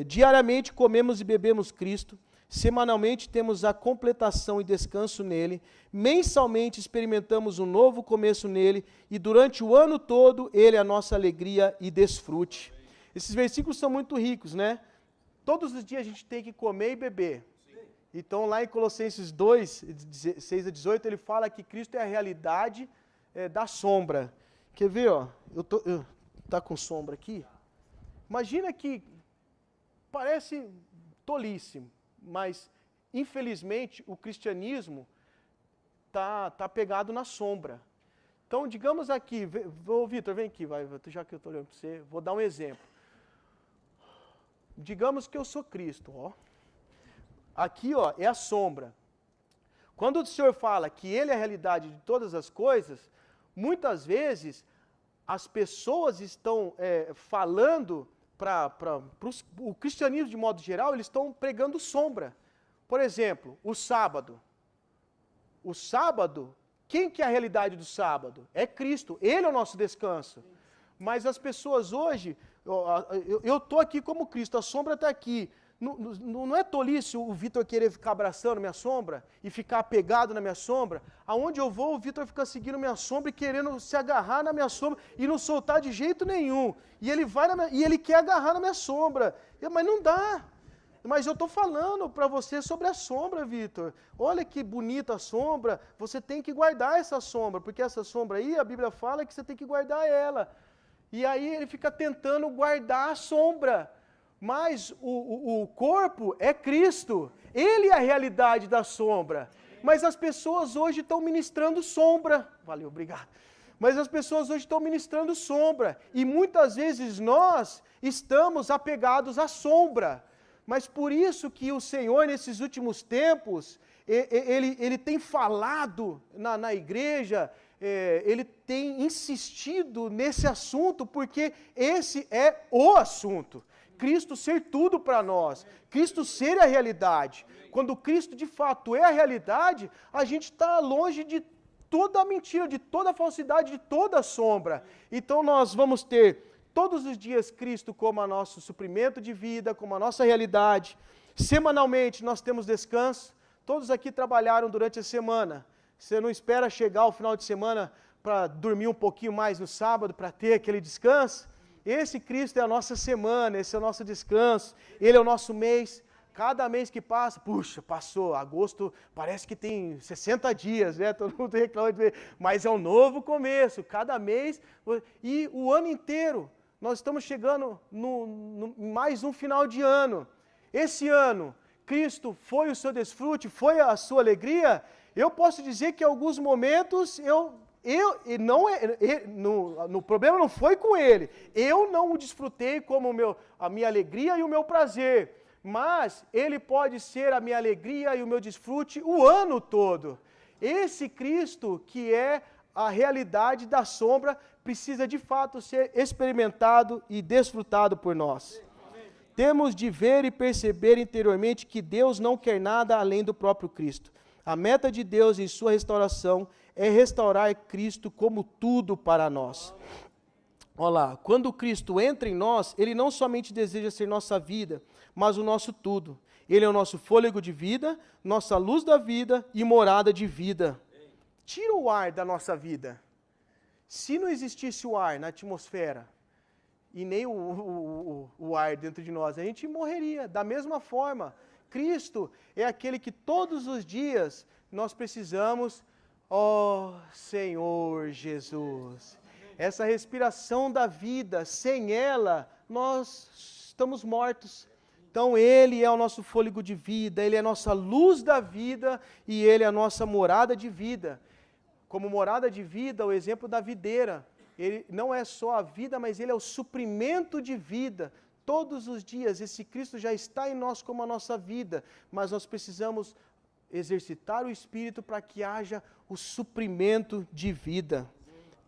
Diariamente comemos e bebemos Cristo, semanalmente temos a completação e descanso nele, mensalmente experimentamos um novo começo nele, e durante o ano todo ele é a nossa alegria e desfrute. Esses versículos são muito ricos, né? Todos os dias a gente tem que comer e beber. Então lá em Colossenses 2, 16 a 18, ele fala que Cristo é a realidade da sombra. Quer ver, ó? Tá com sombra aqui? Imagina que parece tolice, mas infelizmente o cristianismo tá pegado na sombra. Então, digamos aqui, Vitor, vem aqui, já que eu estou olhando para você, vou dar um exemplo. Digamos que eu sou Cristo, ó. Aqui, ó, é a sombra. Quando o Senhor fala que Ele é a realidade de todas as coisas, muitas vezes as pessoas estão falando para o cristianismo de modo geral, eles estão pregando sombra. Por exemplo, o sábado. O sábado, quem que é a realidade do sábado? É Cristo, Ele é o nosso descanso. Mas as pessoas hoje, eu estou aqui como Cristo, a sombra está aqui. Não é tolice o Vitor querer ficar abraçando minha sombra e ficar apegado na minha sombra? Aonde eu vou, o Vitor fica seguindo minha sombra e querendo se agarrar na minha sombra e não soltar de jeito nenhum. E ele quer agarrar na minha sombra. Mas não dá. Mas eu estou falando para você sobre a sombra, Vitor. Olha que bonita a sombra. Você tem que guardar essa sombra, porque essa sombra aí, a Bíblia fala que você tem que guardar ela. E aí ele fica tentando guardar a sombra. Mas o corpo é Cristo, Ele é a realidade da sombra. Mas as pessoas hoje estão ministrando sombra. Valeu, obrigado. Mas as pessoas hoje estão ministrando sombra, e muitas vezes nós estamos apegados à sombra. Mas por isso que o Senhor, nesses últimos tempos, Ele tem falado na igreja, Ele tem insistido nesse assunto, porque esse é o assunto. Cristo ser tudo para nós, Cristo ser a realidade. Quando Cristo de fato é a realidade, a gente está longe de toda a mentira, de toda a falsidade, de toda a sombra. Então nós vamos ter todos os dias Cristo como o nosso suprimento de vida, como a nossa realidade. Semanalmente nós temos descanso. Todos aqui trabalharam durante a semana. Você não espera chegar ao final de semana para dormir um pouquinho mais no sábado, para ter aquele descanso? Esse Cristo é a nossa semana, esse é o nosso descanso, Ele é o nosso mês. Cada mês que passa, puxa, passou, agosto parece que tem 60 dias, né? Todo mundo reclama de ver, mas é um novo começo, cada mês, e o ano inteiro, nós estamos chegando em mais um final de ano. Esse ano, Cristo foi o seu desfrute, foi a sua alegria. Eu posso dizer que em alguns momentos, no problema não foi com Ele, eu não o desfrutei como a minha alegria e o meu prazer. Mas Ele pode ser a minha alegria e o meu desfrute o ano todo. Esse Cristo, que é a realidade da sombra, precisa de fato ser experimentado e desfrutado por nós. Temos de ver e perceber interiormente que Deus não quer nada além do próprio Cristo. A meta de Deus em sua restauração é restaurar Cristo como tudo para nós. Olha lá, quando Cristo entra em nós, Ele não somente deseja ser nossa vida, mas o nosso tudo. Ele é o nosso fôlego de vida, nossa luz da vida e morada de vida. Tira o ar da nossa vida. Se não existisse o ar na atmosfera, e nem o ar dentro de nós, a gente morreria. Da mesma forma, Cristo é aquele que todos os dias nós precisamos, ó Senhor Jesus. Essa respiração da vida, sem ela, nós estamos mortos. Então Ele é o nosso fôlego de vida, Ele é a nossa luz da vida e Ele é a nossa morada de vida. Como morada de vida, o exemplo da videira. Ele não é só a vida, mas Ele é o suprimento de vida. Todos os dias, esse Cristo já está em nós como a nossa vida, mas nós precisamos exercitar o Espírito para que haja o suprimento de vida.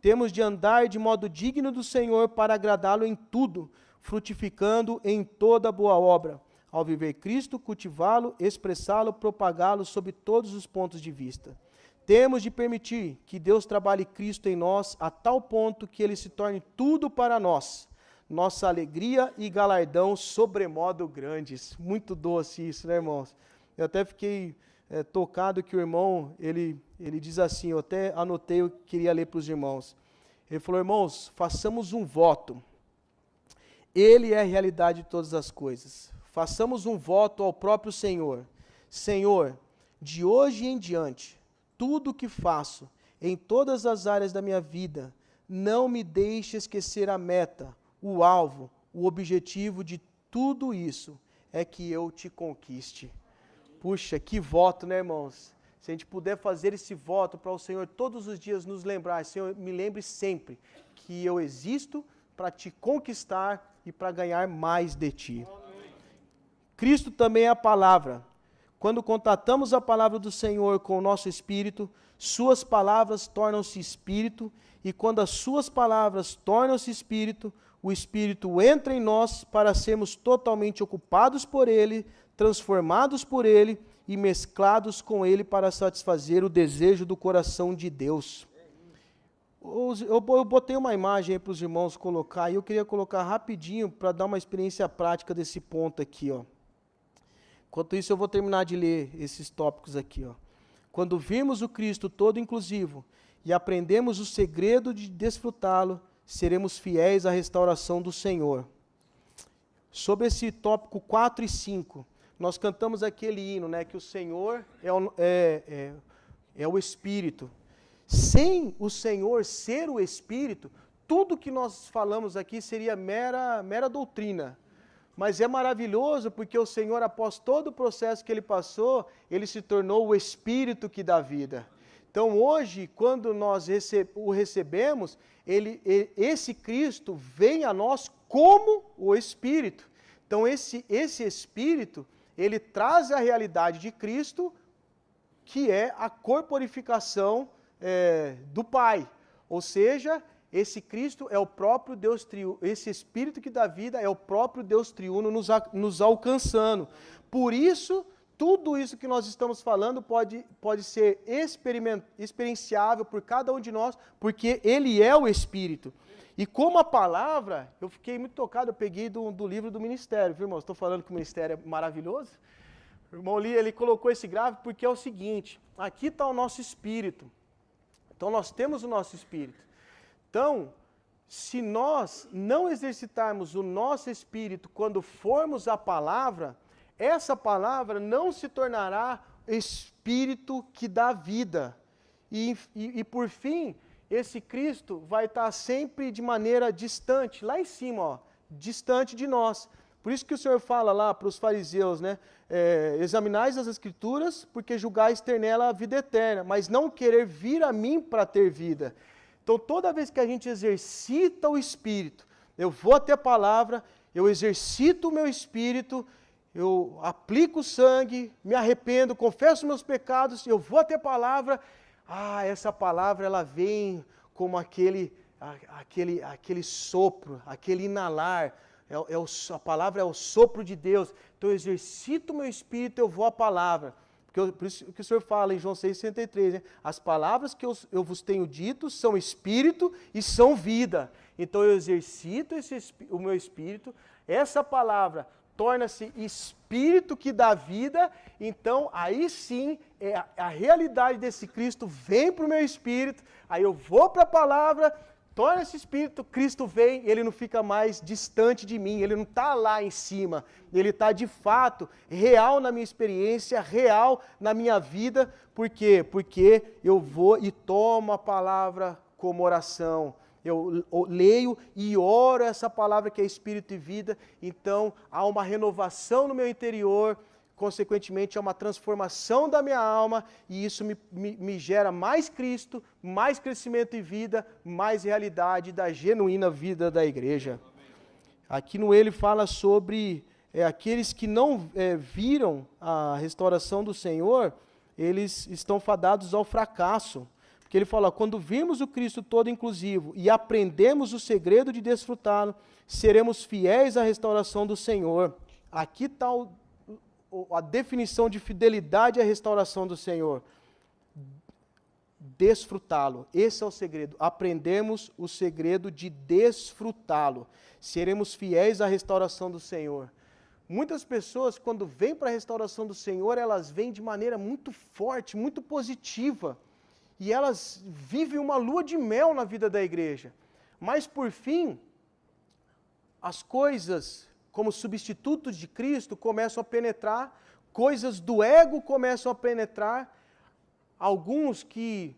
Temos de andar de modo digno do Senhor para agradá-lo em tudo, frutificando em toda boa obra. Ao viver Cristo, cultivá-lo, expressá-lo, propagá-lo sob todos os pontos de vista. Temos de permitir que Deus trabalhe Cristo em nós a tal ponto que Ele se torne tudo para nós. Nossa alegria e galardão sobremodo grandes. Muito doce isso, né, irmãos? Eu até fiquei tocado que o irmão, ele diz assim, eu até anotei, eu queria ler para os irmãos. Ele falou, irmãos, façamos um voto. Ele é a realidade de todas as coisas. Façamos um voto ao próprio Senhor. Senhor, de hoje em diante, tudo o que faço, em todas as áreas da minha vida, não me deixe esquecer a meta, o alvo, o objetivo de tudo isso, é que eu te conquiste. Puxa, que voto, né, irmãos? Se a gente puder fazer esse voto para o Senhor todos os dias nos lembrar, Senhor, me lembre sempre que eu existo para te conquistar e para ganhar mais de ti. Cristo também é a palavra. Quando contatamos a palavra do Senhor com o nosso espírito, suas palavras tornam-se espírito, e quando as suas palavras tornam-se espírito, o Espírito entra em nós para sermos totalmente ocupados por Ele, transformados por Ele e mesclados com Ele para satisfazer o desejo do coração de Deus. Eu botei uma imagem aí para os irmãos colocar, e eu queria colocar rapidinho para dar uma experiência prática desse ponto aqui, ó. Enquanto isso, eu vou terminar de ler esses tópicos aqui, ó. Quando virmos o Cristo todo inclusivo e aprendemos o segredo de desfrutá-lo, seremos fiéis à restauração do Senhor. Sobre esse tópico 4 e 5, nós cantamos aquele hino, né, que o Senhor é o Espírito. Sem o Senhor ser o Espírito, tudo que nós falamos aqui seria mera doutrina. Mas é maravilhoso porque o Senhor, após todo o processo que Ele passou, Ele se tornou o Espírito que dá vida. Então hoje, quando nós o recebemos, esse Cristo vem a nós como o Espírito. Então esse Espírito, ele traz a realidade de Cristo, que é a corporificação do Pai. Ou seja, esse Cristo é o próprio Deus triuno, esse Espírito que dá vida é o próprio Deus triuno nos alcançando. Por isso, tudo isso que nós estamos falando pode ser experienciável por cada um de nós, porque Ele é o Espírito. E como a palavra, eu fiquei muito tocado, eu peguei do livro do ministério, viu, irmão? Estou falando que o ministério é maravilhoso. O irmão Lee, ele colocou esse gráfico porque é o seguinte, aqui está o nosso espírito. Então nós temos o nosso espírito. Então, se nós não exercitarmos o nosso espírito quando formos à palavra, essa palavra não se tornará espírito que dá vida. E por fim, esse Cristo vai estar sempre de maneira distante, lá em cima, ó, distante de nós. Por isso que o Senhor fala lá para os fariseus, né? Examinais as Escrituras, porque julgais ter nela a vida eterna, mas não querer vir a mim para ter vida. Então, toda vez que a gente exercita o Espírito, eu vou até a palavra, eu exercito o meu Espírito, eu aplico o sangue, me arrependo, confesso meus pecados, eu vou até a palavra, essa palavra ela vem como aquele sopro, aquele inalar, a palavra é o sopro de Deus. Então eu exercito o meu espírito, eu vou à palavra. Por isso que o Senhor fala em João 6,63, né? As palavras que eu vos tenho dito são espírito e são vida. Então eu exercito o meu espírito, essa palavra torna-se espírito que dá vida, então aí sim a realidade desse Cristo vem para o meu espírito, aí eu vou para a palavra, torna esse espírito, Cristo vem, ele não fica mais distante de mim, ele não está lá em cima, ele está de fato real na minha experiência, real na minha vida. Por quê? Porque eu vou e tomo a palavra como oração. Eu leio e oro essa palavra que é espírito e vida, então há uma renovação no meu interior, consequentemente há uma transformação da minha alma, e isso me gera mais Cristo, mais crescimento e vida, mais realidade da genuína vida da igreja. Aqui no ele fala sobre aqueles que não viram a restauração do Senhor, eles estão fadados ao fracasso. Porque ele fala, quando vimos o Cristo todo inclusivo e aprendemos o segredo de desfrutá-lo, seremos fiéis à restauração do Senhor. Aqui está a definição de fidelidade à restauração do Senhor. Desfrutá-lo. Esse é o segredo. Aprendemos o segredo de desfrutá-lo. Seremos fiéis à restauração do Senhor. Muitas pessoas, quando vêm para a restauração do Senhor, elas vêm de maneira muito forte, muito positiva. E elas vivem uma lua de mel na vida da igreja. Mas, por fim, as coisas, como substitutos de Cristo, começam a penetrar, coisas do ego começam a penetrar, alguns que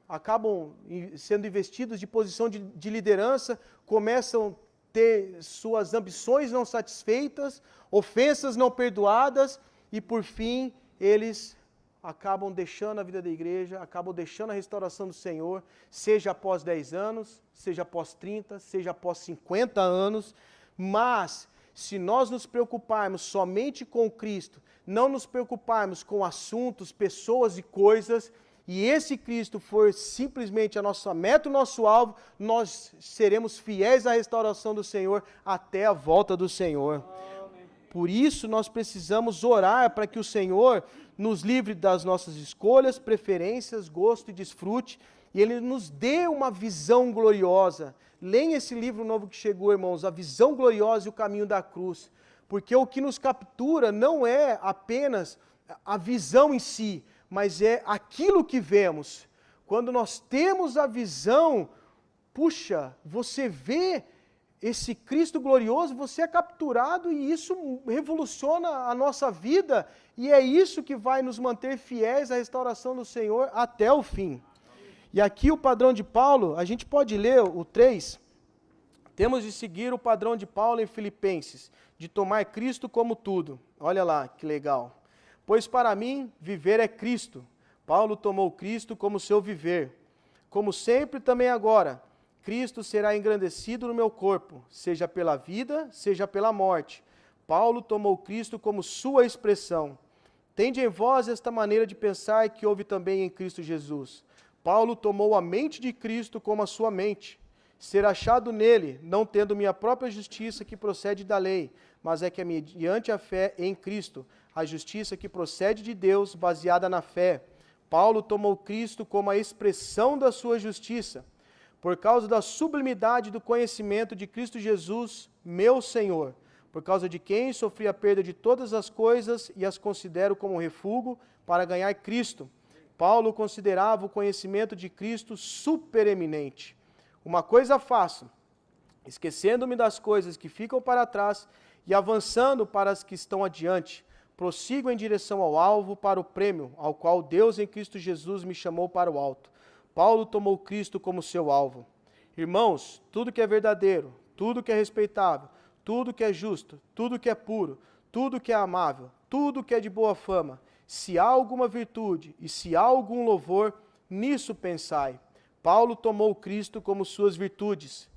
acabam sendo investidos de posição de liderança, começam a ter suas ambições não satisfeitas, ofensas não perdoadas, e, por fim, eles acabam deixando a vida da igreja, acabam deixando a restauração do Senhor, seja após 10 anos, seja após 30, seja após 50 anos, mas se nós nos preocuparmos somente com Cristo, não nos preocuparmos com assuntos, pessoas e coisas, e esse Cristo for simplesmente a nossa meta, o nosso alvo, nós seremos fiéis à restauração do Senhor até a volta do Senhor. Por isso nós precisamos orar para que o Senhor nos livre das nossas escolhas, preferências, gosto e desfrute, e Ele nos dê uma visão gloriosa. Leiam esse livro novo que chegou, irmãos, A Visão Gloriosa e o Caminho da Cruz, porque o que nos captura não é apenas a visão em si, mas é aquilo que vemos. Quando nós temos a visão, puxa, você vê esse Cristo glorioso, você é capturado e isso revoluciona a nossa vida e é isso que vai nos manter fiéis à restauração do Senhor até o fim. E aqui o padrão de Paulo, a gente pode ler o 3, temos de seguir o padrão de Paulo em Filipenses, de tomar Cristo como tudo. Olha lá, que legal. Pois para mim, viver é Cristo, Paulo tomou Cristo como seu viver. Como sempre também agora, Cristo será engrandecido no meu corpo, seja pela vida, seja pela morte. Paulo tomou Cristo como sua expressão. Tende em vós esta maneira de pensar que houve também em Cristo Jesus. Paulo tomou a mente de Cristo como a sua mente. Ser achado nele, não tendo minha própria justiça que procede da lei, mas é que é mediante a fé em Cristo, a justiça que procede de Deus, baseada na fé. Paulo tomou Cristo como a expressão da sua justiça, por causa da sublimidade do conhecimento de Cristo Jesus, meu Senhor, por causa de quem sofri a perda de todas as coisas e as considero como refúgio para ganhar Cristo. Paulo considerava o conhecimento de Cristo supereminente. Uma coisa faço, esquecendo-me das coisas que ficam para trás e avançando para as que estão adiante, prossigo em direção ao alvo, para o prêmio, ao qual Deus em Cristo Jesus me chamou para o alto. Paulo tomou Cristo como seu alvo. Irmãos, tudo que é verdadeiro, tudo que é respeitável, tudo que é justo, tudo que é puro, tudo que é amável, tudo que é de boa fama, se há alguma virtude e se há algum louvor, nisso pensai. Paulo tomou Cristo como suas virtudes.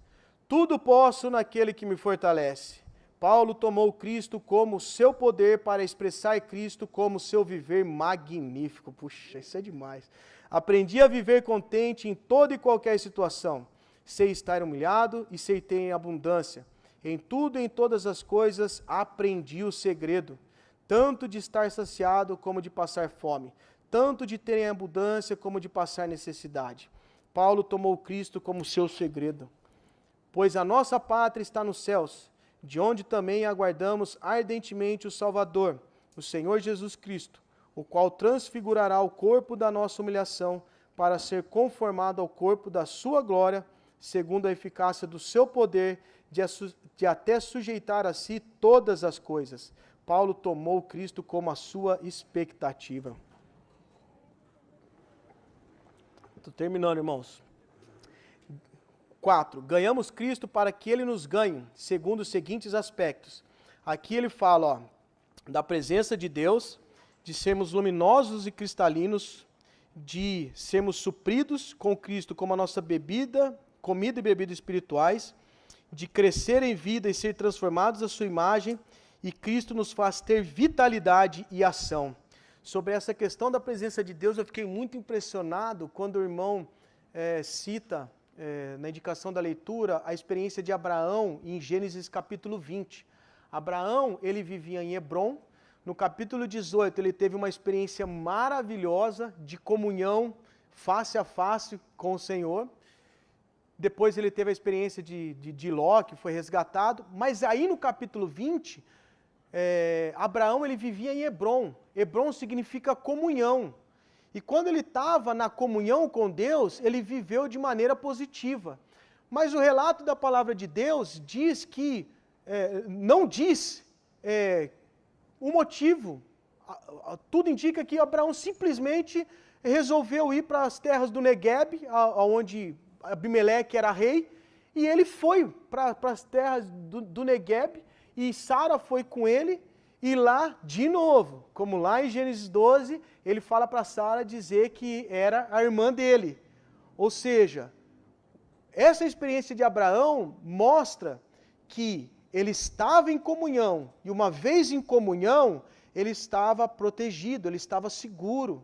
Tudo posso naquele que me fortalece. Paulo tomou Cristo como seu poder para expressar Cristo como seu viver magnífico. Puxa, isso é demais. Aprendi a viver contente em toda e qualquer situação. Sei estar humilhado e sei ter em abundância. Em tudo e em todas as coisas aprendi o segredo, tanto de estar saciado como de passar fome, tanto de ter em abundância como de passar necessidade. Paulo tomou Cristo como seu segredo. Pois a nossa pátria está nos céus, de onde também aguardamos ardentemente o Salvador, o Senhor Jesus Cristo, o qual transfigurará o corpo da nossa humilhação para ser conformado ao corpo da sua glória, segundo a eficácia do seu poder, de até sujeitar a si todas as coisas. Paulo tomou Cristo como a sua expectativa. Estou terminando, irmãos. 4. Ganhamos Cristo para que Ele nos ganhe, segundo os seguintes aspectos. Aqui ele fala, da presença de Deus, de sermos luminosos e cristalinos, de sermos supridos com Cristo como a nossa comida e bebida espirituais, de crescer em vida e ser transformados à sua imagem, e Cristo nos faz ter vitalidade e ação. Sobre essa questão da presença de Deus, eu fiquei muito impressionado quando o irmão cita na indicação da leitura, a experiência de Abraão em Gênesis capítulo 20. Abraão, ele vivia em Hebrom. No capítulo 18, ele teve uma experiência maravilhosa de comunhão face a face com o Senhor. Depois ele teve a experiência de Ló, que foi resgatado. Mas aí no capítulo 20, Abraão, ele vivia em Hebrom. Hebrom significa comunhão. E quando ele estava na comunhão com Deus, ele viveu de maneira positiva. Mas o relato da palavra de Deus diz que, não diz o motivo. Tudo indica que Abraão simplesmente resolveu ir para as terras do Negueb, onde Abimeleque era rei, e ele foi para as terras do Negueb, e Sara foi com ele. E lá, de novo, como lá em Gênesis 12, ele fala para Sara dizer que era a irmã dele. Ou seja, essa experiência de Abraão mostra que ele estava em comunhão, e uma vez em comunhão, ele estava protegido, ele estava seguro.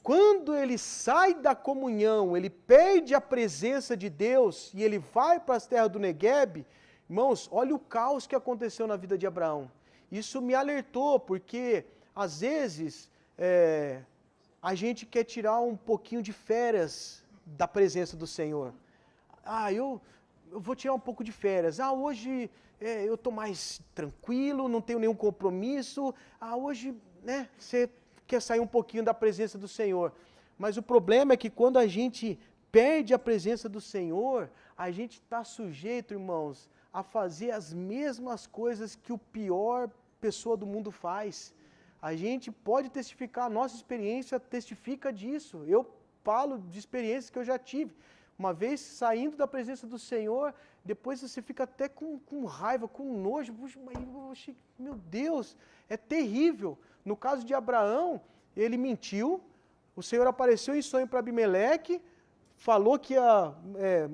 Quando ele sai da comunhão, ele perde a presença de Deus, e ele vai para as terras do Negueb, irmãos, olha o caos que aconteceu na vida de Abraão. Isso me alertou, porque às vezes a gente quer tirar um pouquinho de férias da presença do Senhor. Eu vou tirar um pouco de férias. Hoje eu estou mais tranquilo, não tenho nenhum compromisso. Hoje, você quer sair um pouquinho da presença do Senhor. Mas o problema é que quando a gente perde a presença do Senhor, a gente está sujeito, irmãos, a fazer as mesmas coisas que o pior pessoa do mundo faz. A gente pode testificar, a nossa experiência testifica disso. Eu falo de experiências que eu já tive. Uma vez saindo da presença do Senhor, depois você fica até com raiva, com nojo. Puxa, meu Deus, é terrível. No caso de Abraão, ele mentiu, O Senhor apareceu em sonho para Abimeleque, falou que ia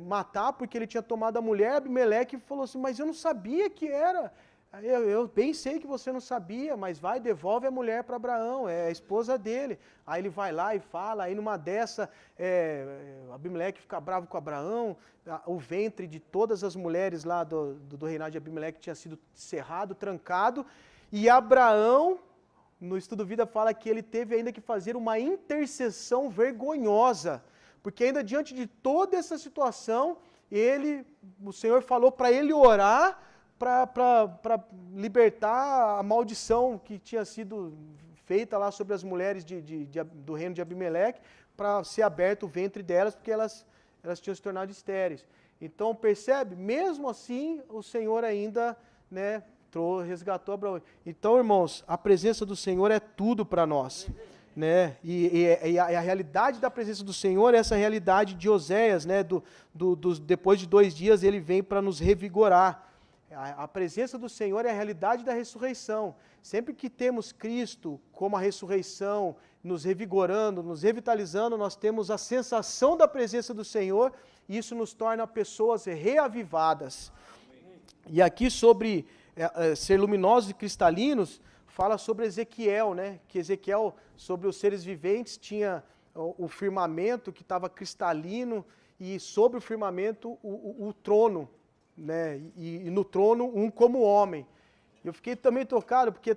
matar porque ele tinha tomado a mulher. Abimeleque falou assim, mas eu não sabia que era. Eu bem sei que você não sabia, mas vai, devolve a mulher para Abraão, é a esposa dele. Aí ele vai lá e fala, aí numa dessa, Abimeleque fica bravo com Abraão, o ventre de todas as mulheres lá do reinado de Abimeleque tinha sido cerrado, trancado, e Abraão, no Estudo Vida, fala que ele teve ainda que fazer uma intercessão vergonhosa, porque ainda diante de toda essa situação, o Senhor falou para ele orar, para libertar a maldição que tinha sido feita lá sobre as mulheres do reino de Abimeleque, para ser aberto o ventre delas, porque elas tinham se tornado estéreis. Então, percebe? Mesmo assim, o Senhor ainda, né, resgatou Abraão. Então, irmãos, a presença do Senhor é tudo para nós. Né? E a realidade da presença do Senhor é essa realidade de Oséias, né? Depois de 2 dias ele vem para nos revigorar. A presença do Senhor é a realidade da ressurreição. Sempre que temos Cristo como a ressurreição, nos revigorando, nos revitalizando, nós temos a sensação da presença do Senhor e isso nos torna pessoas reavivadas. E aqui sobre ser luminosos e cristalinos, fala sobre Ezequiel, né? Que Ezequiel, sobre os seres viventes, tinha o firmamento que estava cristalino e sobre o firmamento o trono, né? E no trono um como homem. Eu fiquei também tocado porque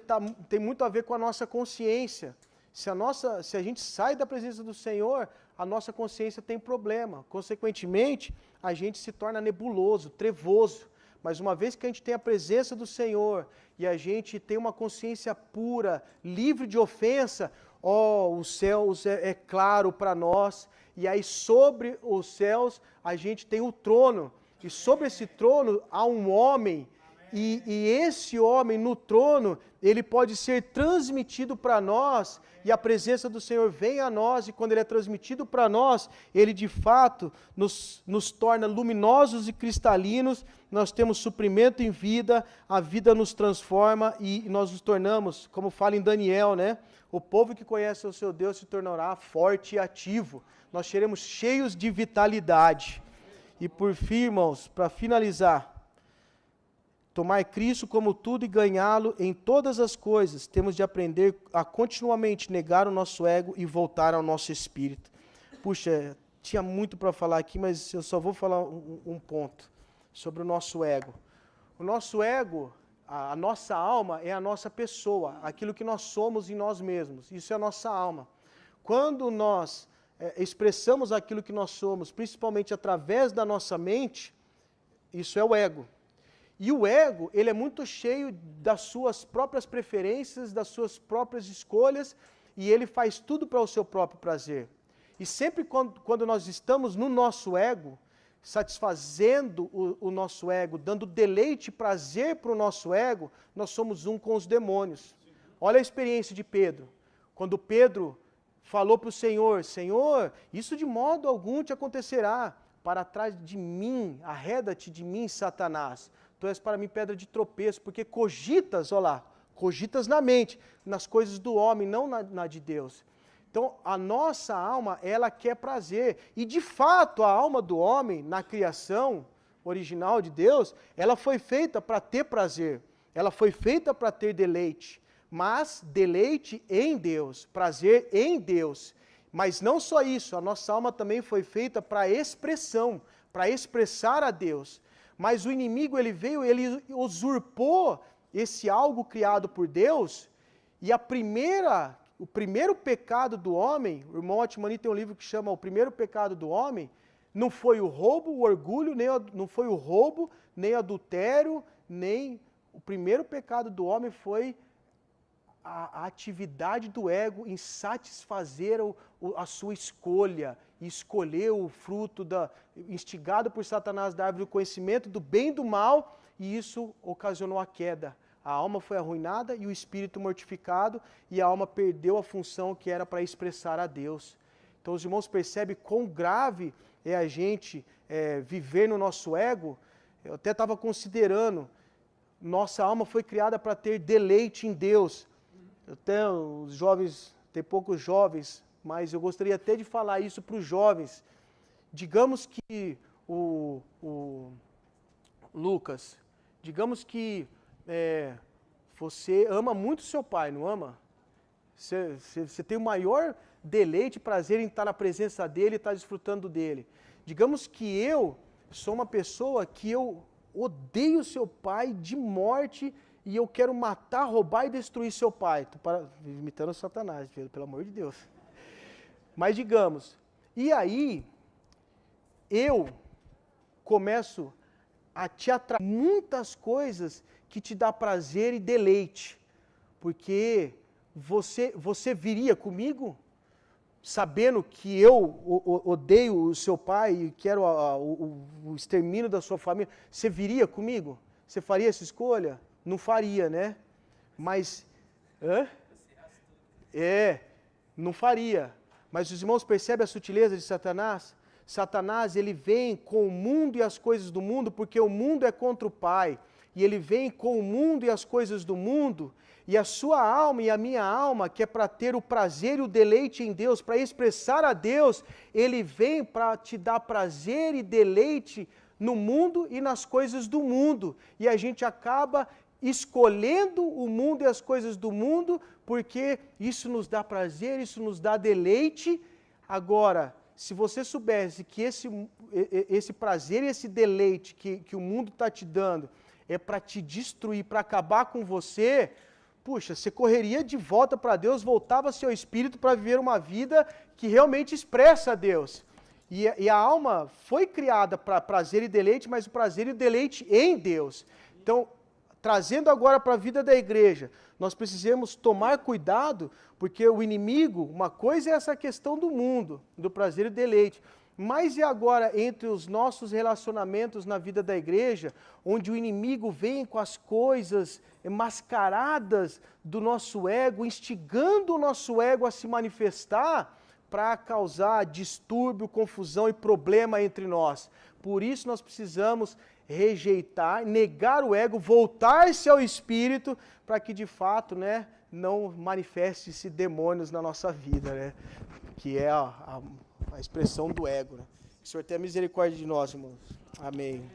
tem muito a ver com a nossa consciência. Se a gente sai da presença do Senhor, a nossa consciência tem problema. Consequentemente, a gente se torna nebuloso, trevoso. Mas uma vez que a gente tem a presença do Senhor e a gente tem uma consciência pura, livre de ofensa, os céus é claro para nós. E aí sobre os céus a gente tem o trono. E sobre esse trono há um homem. E esse homem no trono, ele pode ser transmitido para nós, e a presença do Senhor vem a nós, e quando ele é transmitido para nós, ele de fato nos torna luminosos e cristalinos, nós temos suprimento em vida, a vida nos transforma, e nós nos tornamos, como fala em Daniel, né? O povo que conhece o seu Deus se tornará forte e ativo, nós seremos cheios de vitalidade. E por fim, irmãos, para finalizar, tomar Cristo como tudo e ganhá-lo em todas as coisas, temos de aprender a continuamente negar o nosso ego e voltar ao nosso espírito. Puxa, tinha muito para falar aqui, mas eu só vou falar um ponto sobre o nosso ego. O nosso ego, a nossa alma é a nossa pessoa, aquilo que nós somos em nós mesmos, isso é a nossa alma. Quando nós expressamos aquilo que nós somos, principalmente através da nossa mente, isso é o ego. E o ego, ele é muito cheio das suas próprias preferências, das suas próprias escolhas, e ele faz tudo para o seu próprio prazer. E sempre quando nós estamos no nosso ego, satisfazendo o nosso ego, dando deleite e prazer para o nosso ego, nós somos um com os demônios. Olha a experiência de Pedro. Quando Pedro falou para o Senhor, Senhor, isso de modo algum te acontecerá, para trás de mim, arreda-te de mim, Satanás. Tu és para mim pedra de tropeço, porque cogitas, olha lá, cogitas na mente, nas coisas do homem, não na de Deus. Então, a nossa alma, ela quer prazer. E, de fato, a alma do homem, na criação original de Deus, ela foi feita para ter prazer. Ela foi feita para ter deleite. Mas deleite em Deus, prazer em Deus. Mas não só isso, a nossa alma também foi feita para expressão, para expressar a Deus. Mas o inimigo, ele veio, ele usurpou esse algo criado por Deus, e o primeiro pecado do homem, o irmão Atmani tem um livro que chama O Primeiro Pecado do Homem, não foi o roubo, o orgulho, não foi o roubo, nem o adultério, nem... O primeiro pecado do homem foi a atividade do ego em satisfazer a sua escolha, e escolher o fruto instigado por Satanás da árvore do conhecimento do bem e do mal, e isso ocasionou a queda. A alma foi arruinada e o espírito mortificado, e a alma perdeu a função que era para expressar a Deus. Então os irmãos percebem quão grave é a gente viver no nosso ego. Eu até estava considerando, nossa alma foi criada para ter deleite em Deus. Até os jovens, tem poucos jovens mas eu gostaria até de falar isso para os jovens. Digamos que o Lucas, digamos que você ama muito seu pai, não ama? Você tem o maior deleite, prazer em estar na presença dele e estar desfrutando dele. Digamos que eu sou uma pessoa que eu odeio seu pai de morte e eu quero matar, roubar e destruir seu pai. Estou imitando Satanás, pelo amor de Deus. Mas digamos, e aí eu começo a te atrair muitas coisas que te dá prazer e deleite, porque você viria comigo, sabendo que eu odeio o seu pai e quero o extermínio da sua família, você viria comigo? Você faria essa escolha? Não faria, né? Mas, não faria. Mas os irmãos percebem a sutileza de Satanás? Satanás, ele vem com o mundo e as coisas do mundo, porque o mundo é contra o Pai. E ele vem com o mundo e as coisas do mundo, e a sua alma e a minha alma, que é para ter o prazer e o deleite em Deus, para expressar a Deus, ele vem para te dar prazer e deleite no mundo e nas coisas do mundo. E a gente acaba escolhendo o mundo e as coisas do mundo, porque isso nos dá prazer, isso nos dá deleite. Agora, se você soubesse que esse prazer e esse deleite que o mundo está te dando é para te destruir, para acabar com você, puxa, você correria de volta para Deus, voltava seu espírito para viver uma vida que realmente expressa a Deus. E a alma foi criada para prazer e deleite, mas o prazer e o deleite em Deus. Então, trazendo agora para a vida da igreja, nós precisamos tomar cuidado, porque o inimigo, uma coisa é essa questão do mundo, do prazer e deleite, mas e agora entre os nossos relacionamentos na vida da igreja, onde o inimigo vem com as coisas mascaradas do nosso ego, instigando o nosso ego a se manifestar para causar distúrbio, confusão e problema entre nós. Por isso nós precisamos rejeitar, negar o ego, voltar-se ao Espírito, para que de fato, né, não manifeste-se demônios na nossa vida, né, que é a expressão do ego. Né. Que o Senhor tenha misericórdia de nós, irmãos. Amém.